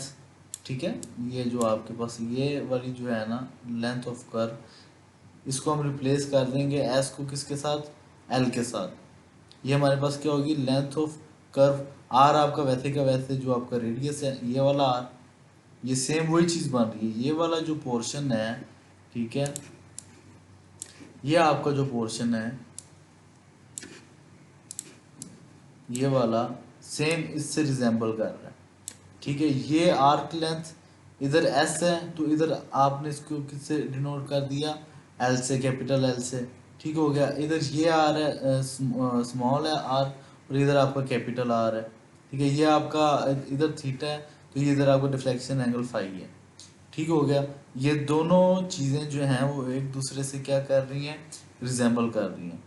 ठीक है, ये जो आपके पास ये वाली जो है ना लेंथ ऑफ कर्व, इसको हम रिप्लेस कर देंगे S को किसके साथ, L के साथ। ये हमारे पास क्या होगी, लेंथ ऑफ कर्व। R आपका वैसे का वैसे जो आपका रेडियस है ये वाला R, ये सेम वही चीज़ बन रही है। ये वाला जो पोर्शन है, ठीक है, ये आपका जो पोर्शन है ये वाला सेम इससे रिजेंबल कर रहा है। ठीक है, ये आर्क लेंथ इधर S है तो इधर आपने इसको किससे डिनोट कर दिया, L से, कैपिटल L से। ठीक हो गया, इधर ये R है, स्मॉल है R, और इधर आपका कैपिटल R है। ठीक है, ये आपका इधर थीटा है तो ये इधर आपका डिफ्लेक्शन एंगल फाई है। ठीक हो गया, ये दोनों चीज़ें जो हैं वो एक दूसरे से क्या कर रही हैं, रिजेंबल कर रही हैं।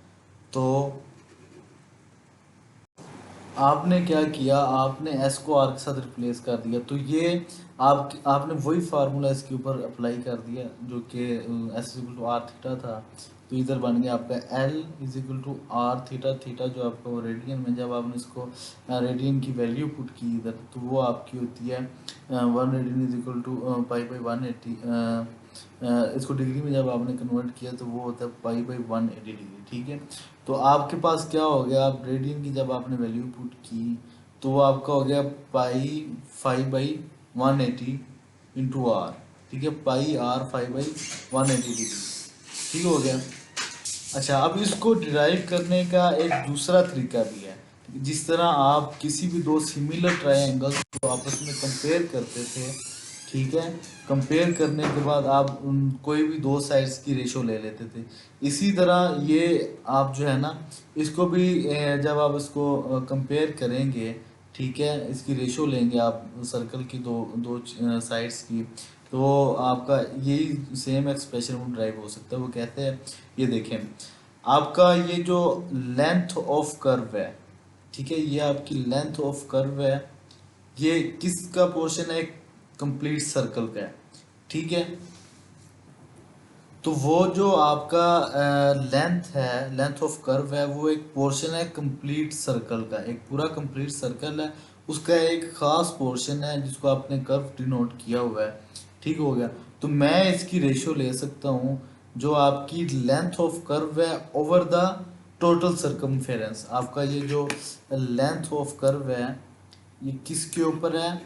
तो आपने क्या किया, आपने एस को आर के साथ रिप्लेस कर दिया, तो ये आपने वही फार्मूला इसके ऊपर अप्लाई कर दिया जो कि S equal to R theta था। तो इधर बन गया आपका L is equal to R theta, theta जो आपका वो रेडियन में, जब आपने इसको रेडियन की वैल्यू पुट की इधर, तो वो आपकी होती है 1 radian is equal to pi by 180। इसको डिग्री में जब आपने कन्वर्ट किया तो वो होता है पाई बाई 180 डिग्री, ठीक है। तो आपके पास क्या हो गया, आप रेडियन की जब आपने वैल्यू पुट की तो वो आपका हो गया पाई 5/180 इंटू आर, ठीक है, पाई आर 5/180 डिग्री, ठीक हो गया। अच्छा, अब इसको डिराइव करने का एक दूसरा तरीका भी है। जिस तरह आप किसी भी दो सिमिलर ट्रायंगल्स को आपस में कंपेयर करते थे, ठीक है, कंपेयर करने के बाद आप कोई भी दो साइड्स की रेशो ले लेते थे, इसी तरह ये आप जो है ना इसको भी जब आप इसको कंपेयर करेंगे, ठीक है, इसकी रेशो लेंगे आप सर्कल की दो दो साइड्स की, तो आपका यही सेम एक्सप्रेशन वो ड्राइव हो सकता है। वो कहते हैं, ये देखें, आपका ये जो लेंथ ऑफ कर्व है, ठीक है, ये आपकी लेंथ ऑफ कर्व है, ये किसका पोर्शन है, कंप्लीट सर्कल का है, ठीक है। तो वो जो आपका लेंथ है, लेंथ ऑफ कर्व है, वो एक पोर्शन है कंप्लीट सर्कल का, एक पूरा कंप्लीट सर्कल है, उसका एक खास पोर्शन है जिसको आपने कर्व डिनोट किया हुआ है, ठीक हो गया। तो मैं इसकी रेशियो ले सकता हूँ जो आपकी लेंथ ऑफ कर्व है ओवर द टोटल सर्कमफेरेंस। आपका ये जो लेंथ ऑफ कर्व है ये किसके ऊपर है,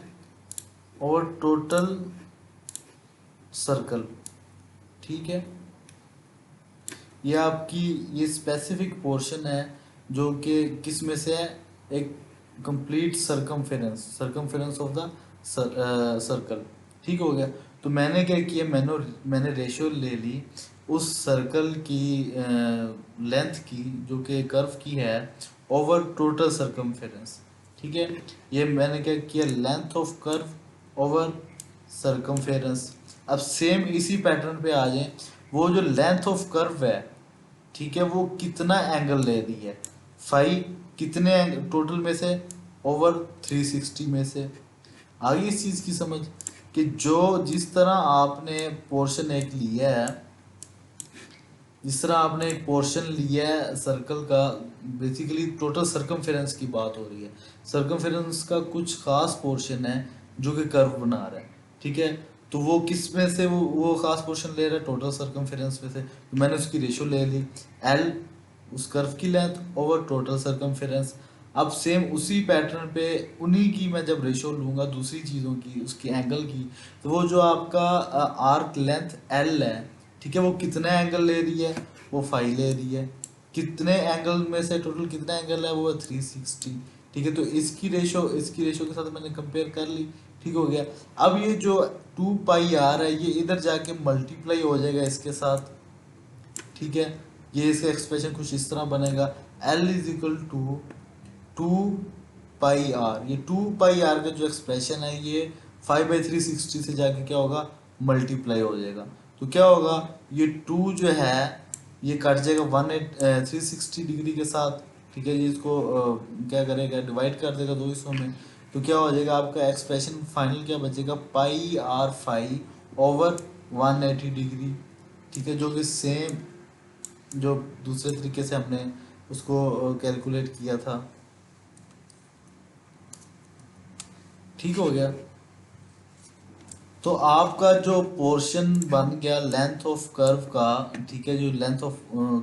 और टोटल सर्कल, ठीक है। ये आपकी ये स्पेसिफिक पोर्शन है जो कि किस में से है, एक complete circumference of the circle, ठीक हो गया। तो मैंने क्या किया, मैंने रेशियो ले ली उस सर्कल की लेंथ की जो कि कर्व की है ओवर टोटल सरकमफेरेंस, ठीक है। ये मैंने क्या किया, length of curve over circumference. अब सेम इसी पैटर्न पे आ जाए, वो जो लेंथ ऑफ कर्व है, ठीक है, वो कितना एंगल ले रही है, फाइव कितने टोटल में से, ओवर 360 में से। आगे इस चीज़ की समझ कि जो जिस तरह आपने पोर्शन एक लिया है, जिस तरह आपने एक पोर्शन लिया है सर्कल का, बेसिकली टोटल सर्कमफेरेंस की बात हो रही है, सर्कमफेरेंस का कुछ खास पोर्शन है जो कि कर्व बना रहा है, ठीक है। तो वो किस में से वो खास पोर्शन ले रहा है, टोटल सर्कमफेरेंस में से। तो मैंने उसकी रेशियो ले ली, एल उस कर्व की लेंथ ओवर टोटल सर्कमफेरेंस। अब सेम उसी पैटर्न पे उन्हीं की मैं जब रेशियो लूँगा दूसरी चीज़ों की, उसकी एंगल की, तो वो जो आपका आर्क लेंथ एल है, ठीक है, वो कितना एंगल ले रही है, वो 5 ले रही है। कितने एंगल में से टोटल कितना एंगल है, वो 360, ठीक है। तो इसकी रेशो के साथ मैंने कंपेयर कर ली, ठीक हो गया। अब ये जो 2 पाई आर है ये इधर जाके मल्टीप्लाई हो जाएगा इसके साथ, ठीक है। ये इसका एक्सप्रेशन कुछ इस तरह बनेगा, L is equal to 2 pi R. ये 2 पाई आर का जो एक्सप्रेशन है ये 5/360 से जाके क्या होगा, मल्टीप्लाई हो जाएगा। तो क्या होगा, ये 2 जो है ये कट जाएगा 360 डिग्री के साथ, ठीक है। ये इसको क्या करेगा, डिवाइड कर देगा दो हिस्सों में। तो क्या हो जाएगा, आपका एक्सप्रेशन फाइनल क्या बचेगा, पाई आर 5 ओवर 180 डिग्री, ठीक है, जो कि सेम जो दूसरे तरीके से हमने उसको कैलकुलेट किया था, ठीक हो गया। तो आपका जो पोर्शन बन गया लेंथ ऑफ कर्व का, ठीक है, जो लेंथ ऑफ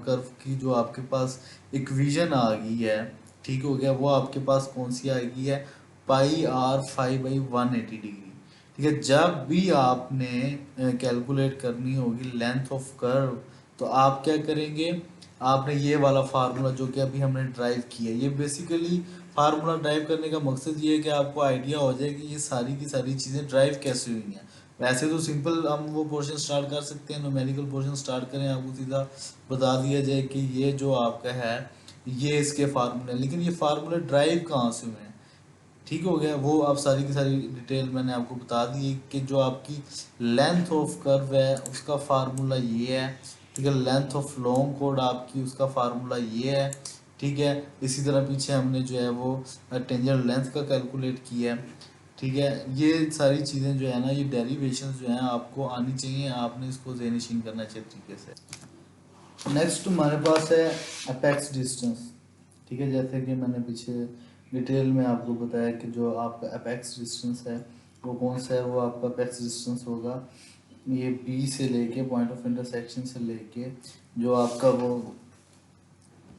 कर्व की जो आपके पास इक्वेशन आ गई है, ठीक हो गया, वो आपके पास कौन सी आ गई है, पाई आर 5/180 डिग्री, ठीक है। जब भी आपने कैलकुलेट करनी होगी लेंथ ऑफ कर्व, तो आप क्या करेंगे, आपने ये वाला फार्मूला जो कि अभी हमने ड्राइव किया, ये बेसिकली फार्मूला ड्राइव करने का मकसद ये है कि आपको आइडिया हो जाए कि ये सारी की सारी चीज़ें ड्राइव कैसे हुई हैं। वैसे तो सिंपल हम वो पोर्शन स्टार्ट कर सकते हैं, न्यूमेरिकल पोर्शन स्टार्ट करें, आपको सीधा बता दिया जाए कि ये जो आपका है ये इसके फार्मूले, लेकिन ये फार्मूले ड्राइव कहाँ से हुए हैं, ठीक हो गया। वो आप सारी की सारी डिटेल मैंने आपको बता दी कि जो आपकी लेंथ ऑफ कर्व है उसका फार्मूला ये है, ठीक है। लेंथ ऑफ लॉन्ग कोड आपकी उसका फार्मूला ये है, ठीक है। इसी तरह पीछे हमने जो है वो टेंजेंट लेंथ का कैलकुलेट किया है। ठीक है, ये सारी चीज़ें जो है ना, ये डेरिवेशन जो हैं आपको आनी चाहिए, आपने इसको ज़हन-नशीन करना चाहिए तरीके से। नेक्स्ट हमारे पास है अपेक्स डिस्टेंस। ठीक है, जैसे कि मैंने पीछे डिटेल में आपको बताया कि जो आपका अपेक्स डिस्टेंस है वो कौन सा है, वो आपका अपेक्स डिस्टेंस होगा ये बी से लेके पॉइंट ऑफ इंटरसेक्शन से लेके जो आपका वो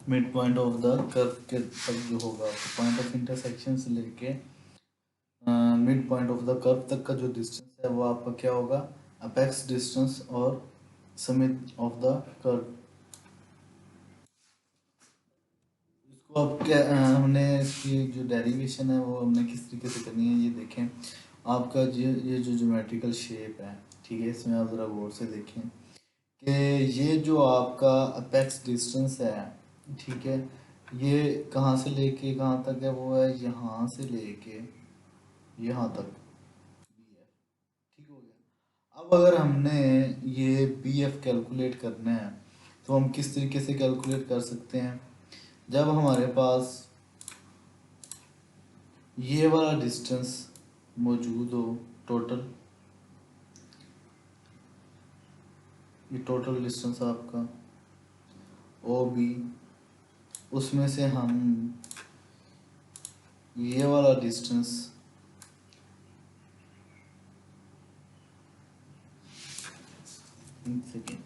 mid point of the curve के तक जो होगा, पॉइंट ऑफ इंटरसेक्शन से लेके mid point of the curve तक का जो डिस्टेंस है वो आपका क्या होगा, अपेक्स डिस्टेंस और समिट ऑफ द कर्व। इसको अब क्या हमने इसकी जो डेरिवेशन है वो हमने किस तरीके से करनी है, ये देखें। आपका ये जो ज्योमेट्रिकल शेप है, ठीक है, इसमें आप ज़रा गौर से देखें कि ये जो आपका अपेक्स डिस्टेंस है, ठीक है, ये कहाँ से लेके कहाँ तक है, वो है यहाँ से लेके यहाँ तक बी एफ। ठीक हो गया। अब अगर हमने ये बी एफ कैलकुलेट करना है तो हम किस तरीके से कैलकुलेट कर सकते हैं। जब हमारे पास ये वाला डिस्टेंस मौजूद हो, टोटल, ये टोटल डिस्टेंस आपका ओ बी, उसमें से हम ये वाला डिस्टेंस सेकेंड,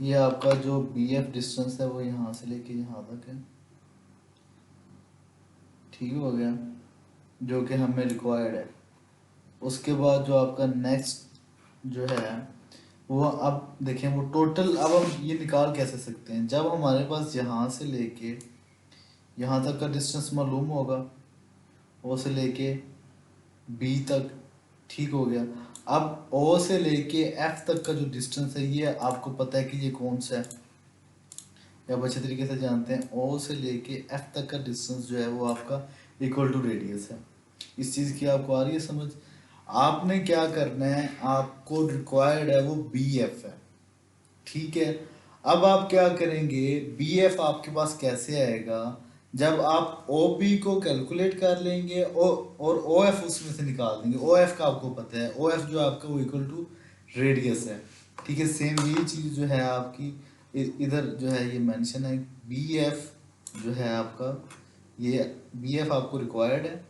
ये आपका जो बी एफ डिस्टेंस है वो यहाँ से लेके यहाँ तक है। ठीक हो गया, जो कि हमें रिक्वायर्ड है। उसके बाद जो आपका नेक्स्ट जो है वो, अब देखें वो टोटल, अब हम ये निकाल कैसे सकते हैं, जब हमारे पास यहाँ से लेके यहाँ तक का डिस्टेंस मालूम होगा, ओ से लेके बी तक। ठीक हो गया। अब ओ से लेके एफ तक का जो डिस्टेंस है ये आपको पता है कि ये कौन सा है, या अच्छे तरीके से जानते हैं, ओ से लेके एफ तक का डिस्टेंस जो है वो आपका इक्वल टू रेडियस है। इस चीज़ की आपको आ रही है समझ। आपने क्या करना है, आपको रिक्वायर्ड है वो बी एफ है। ठीक है, अब आप क्या करेंगे, बी एफ आपके पास कैसे आएगा, जब आप ओ बी को कैलकुलेट कर लेंगे और ओ एफ उसमें से निकाल देंगे। ओ एफ का आपको पता है, ओ एफ जो आपका वो इक्वल टू रेडियस है। ठीक है, सेम यही चीज़ जो है आपकी इधर जो है ये मेंशन है, बी एफ जो है आपका, ये बी एफ आपको रिक्वायर्ड है।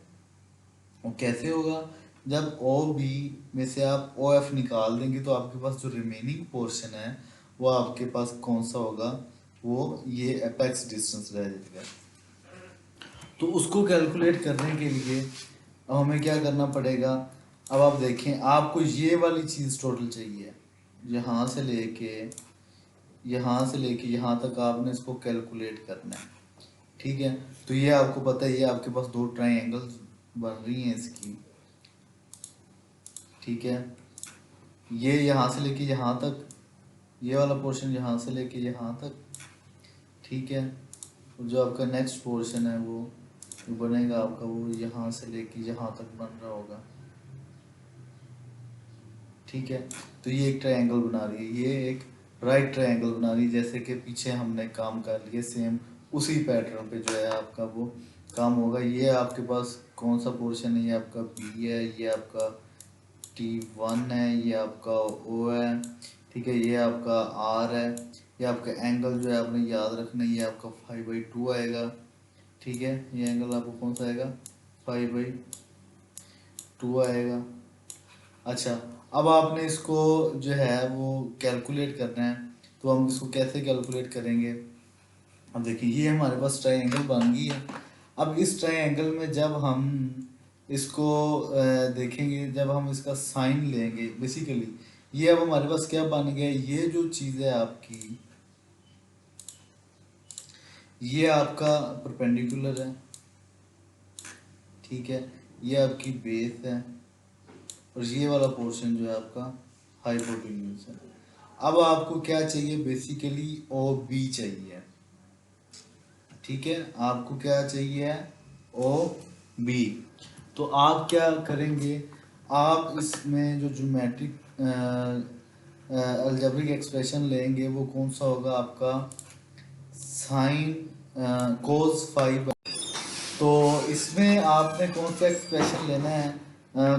और कैसे होगा, जब ओ बी में से आप ओ एफ निकाल देंगे तो आपके पास जो रिमेनिंग पोर्शन है वो आपके पास कौन सा होगा, वो ये अपेक्स डिस्टेंस रह जाएगा। तो उसको कैलकुलेट करने के लिए अब हमें क्या करना पड़ेगा, अब आप देखें, आपको ये वाली चीज़ टोटल चाहिए, यहाँ से लेके यहाँ तक आपने इसको कैलकुलेट करना है। ठीक है, तो ये आपको पता है, ये आपके पास दो ट्राइंगल्स बन रही हैं इसकी। ठीक है, ये यहाँ से लेके यहाँ तक, ये वाला पोर्शन यहाँ से लेके यहाँ तक। ठीक है, और जो आपका नेक्स्ट पोर्शन है वो जो बनेगा आपका, वो यहाँ से लेके यहाँ तक बन रहा होगा। ठीक है, तो ये एक ट्रायंगल बना रही है, ये एक राइट ट्रायंगल बना रही है, जैसे कि पीछे हमने काम कर लिए सेम उसी पैटर्न पे जो है आपका वो काम होगा। ये आपके पास कौन सा पोर्शन है, ये आपका बी है, ये आपका T1 है, ये आपका O है। ठीक है, ये आपका R है, ये आपका एंगल जो है आपने याद रखना है, ये आपका 5/2 आएगा। ठीक है, ये एंगल आपको कौन सा आएगा, 5/2 आएगा। अच्छा, अब आपने इसको जो है वो कैलकुलेट करना है, तो हम इसको कैसे कैलकुलेट करेंगे। अब देखिए, ये हमारे पास ट्रायंगल बन गई है। अब इस ट्रायंगल में जब हम इसको देखेंगे, जब हम इसका साइन लेंगे, बेसिकली ये अब हमारे पास क्या बन गया, ये जो चीज़ है आपकी, ये आपका परपेंडिकुलर है। ठीक है, ये आपकी बेस है, और ये वाला पोर्शन जो है आपका हाइपोटेन्यूज है। अब आपको क्या चाहिए, बेसिकली ओ बी चाहिए। ठीक है, आपको क्या चाहिए, ओ बी। तो आप क्या करेंगे, आप इसमें जो ज्योमेट्रिक अलजेब्रिक एक्सप्रेशन लेंगे वो कौन सा होगा आपका, साइन कोस फाइव। तो इसमें आपने कौन सा एक्सप्रेशन लेना है,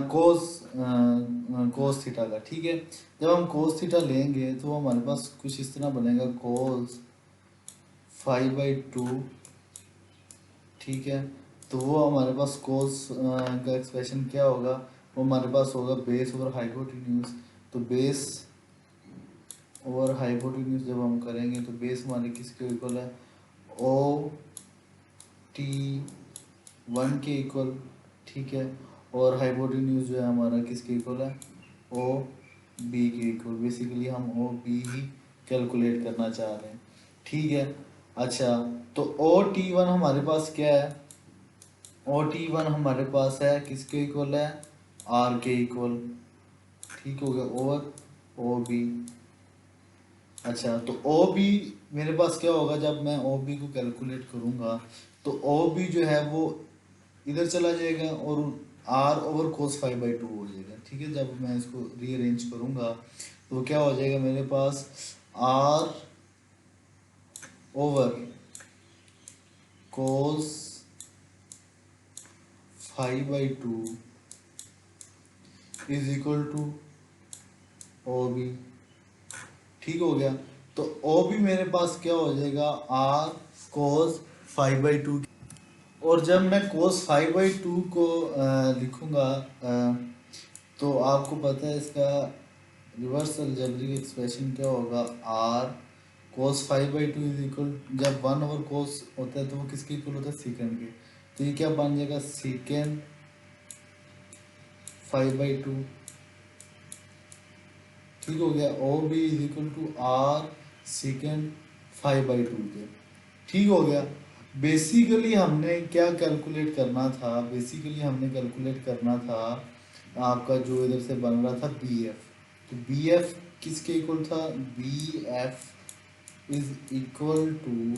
कोस थीटा का। ठीक है, जब हम कोस थीटा लेंगे तो हमारे पास कुछ इस तरह बनेगा कोस 5/2। ठीक है, तो वो हमारे पास कोस का एक्सप्रेशन क्या होगा, वो हमारे पास होगा बेस ओवर हाइपोटेन्यूज। तो बेस ओवर हाइपोटेन्यूज जब हम करेंगे तो बेस हमारे किसके इक्वल है, ओ टी 1 के इक्वल। ठीक है, और हाइपोटेन्यूज जो है हमारा किसके इक्वल है, ओ बी के इक्वल। बेसिकली हम ओ बी ही कैलकुलेट करना चाह रहे हैं। ठीक है, अच्छा तो ओ टी वन हमारे पास क्या है, ओ टी वन हमारे पास है किसके इक्वल है, आर के इक्वल। ठीक हो गया, और ओ बी। अच्छा तो ओ बी मेरे पास क्या होगा, जब मैं ओ बी को कैलकुलेट करूँगा तो ओ बी जो है वो इधर चला जाएगा और आर ओवर कोस 5/2 हो जाएगा। ठीक है, जब मैं इसको रीअरेंज करूँगा तो क्या हो जाएगा मेरे पास, R over cos 5/2 is equal to O B. ठीक हो गया, तो ओ बी मेरे पास क्या हो जाएगा, आर कोस 5/2। और जब मैं कोस 5/2 को लिखूंगा तो आपको पता है इसका रिवर्स अलजेब्रिक एक्सप्रेशन क्या होगा, आर कोस 5/2 इज इक्वल, जब 1 ओवर कोस होता है तो वो किसके इक्वल होता है, सीकेंड के। तो ये क्या बन जाएगा, सीकेंड 5/2। ठीक हो गया, O B is equal to R secant 5/2 के। ठीक हो गया, बेसिकली हमने क्या कैलकुलेट करना था, बेसिकली हमने कैलकुलेट करना था आपका जो इधर से बन रहा था बी एफ। तो बी एफ किसके इक्वल था, B F is equal to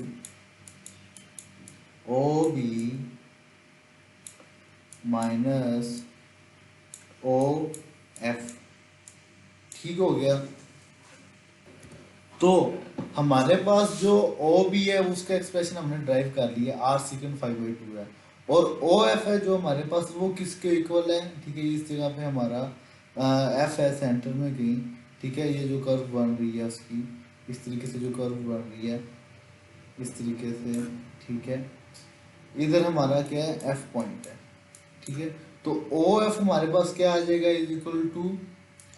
O B minus O F. ठीक हो गया, तो हमारे पास जो ओ बी है उसका एक्सप्रेशन हमने ड्राइव कर लिया, आर सीकेंड 5/2 है। और ओ एफ है जो हमारे पास वो किसके इक्वल है। ठीक है, इस जगह पे हमारा एफ है सेंटर में कहीं। ठीक है, ये जो कर्व बन रही है उसकी इस तरीके से जो कर्व बन रही है इस तरीके से। ठीक है, इधर हमारा क्या है, एफ पॉइंट है। ठीक है, तो ओ एफ हमारे पास क्या आ जाएगा, इज इक्वल टू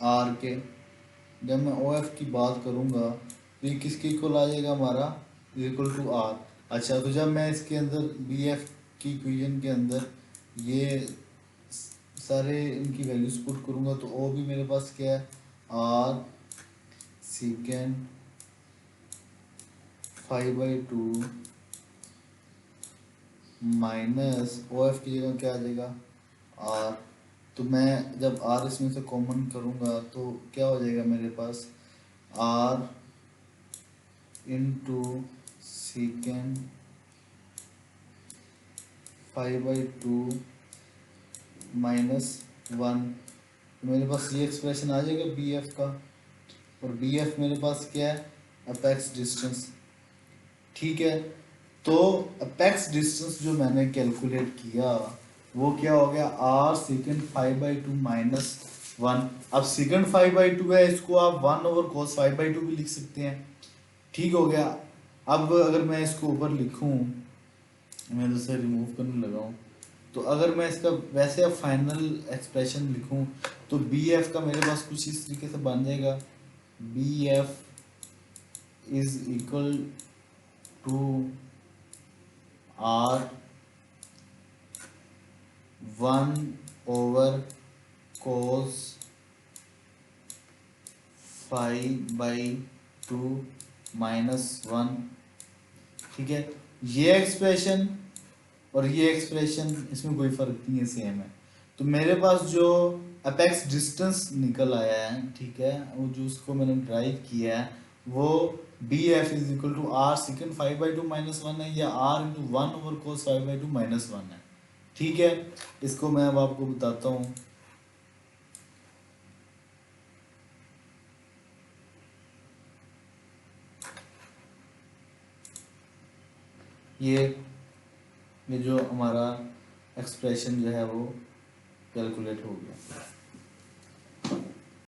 आर के। जब मैं ओ एफ की बात करूँगा तो ये किसके इक्वल आ जाएगा हमारा, इज इक्वल टू आर। अच्छा तो जब मैं इसके अंदर बी एफ की इक्वेशन के अंदर ये सारे इनकी वैल्यूज पुट करूँगा तो ओ भी मेरे पास क्या है, R secant 5/2 minus O F की जगह क्या आ जाएगा, आर। तो मैं जब आर इसमें से कॉमन करूँगा तो क्या हो जाएगा मेरे पास, आर इंटू सीकेंड 5/2 -1। मेरे पास ये एक्सप्रेशन आ जाएगा बी एफ का, और बी एफ मेरे पास क्या है, अपेक्स डिस्टेंस। ठीक है, तो अपेक्स डिस्टेंस जो मैंने कैलकुलेट किया वो क्या हो गया, आर सीकेंड 5/2 -1। अब सीकेंड 5/2 है, इसको आप 1/cos 5/2 भी लिख सकते हैं। ठीक हो गया, अब अगर मैं इसको ऊपर लिखूं, मैं जैसे रिमूव करने लगा हूँ, तो अगर मैं इसका वैसे अब फाइनल एक्सप्रेशन लिखूं तो बी एफ का मेरे पास कुछ इस तरीके से बन जाएगा, B F is equal to R 1/cos 5/2 -1। ठीक है, ये एक्सप्रेशन और ये एक्सप्रेशन इसमें कोई फर्क नहीं है, सेम है। तो मेरे पास जो अपेक्स डिस्टेंस निकल आया है, ठीक है, वो जो उसको मैंने ड्राइव किया है वो B F is equal to R secant 5/2 -1 है, या आर इंटू 1/cos 5/2 -1 है। ठीक है, इसको मैं अब आपको बताता हूँ। ये जो हमारा एक्सप्रेशन जो है वो कैलकुलेट हो गया।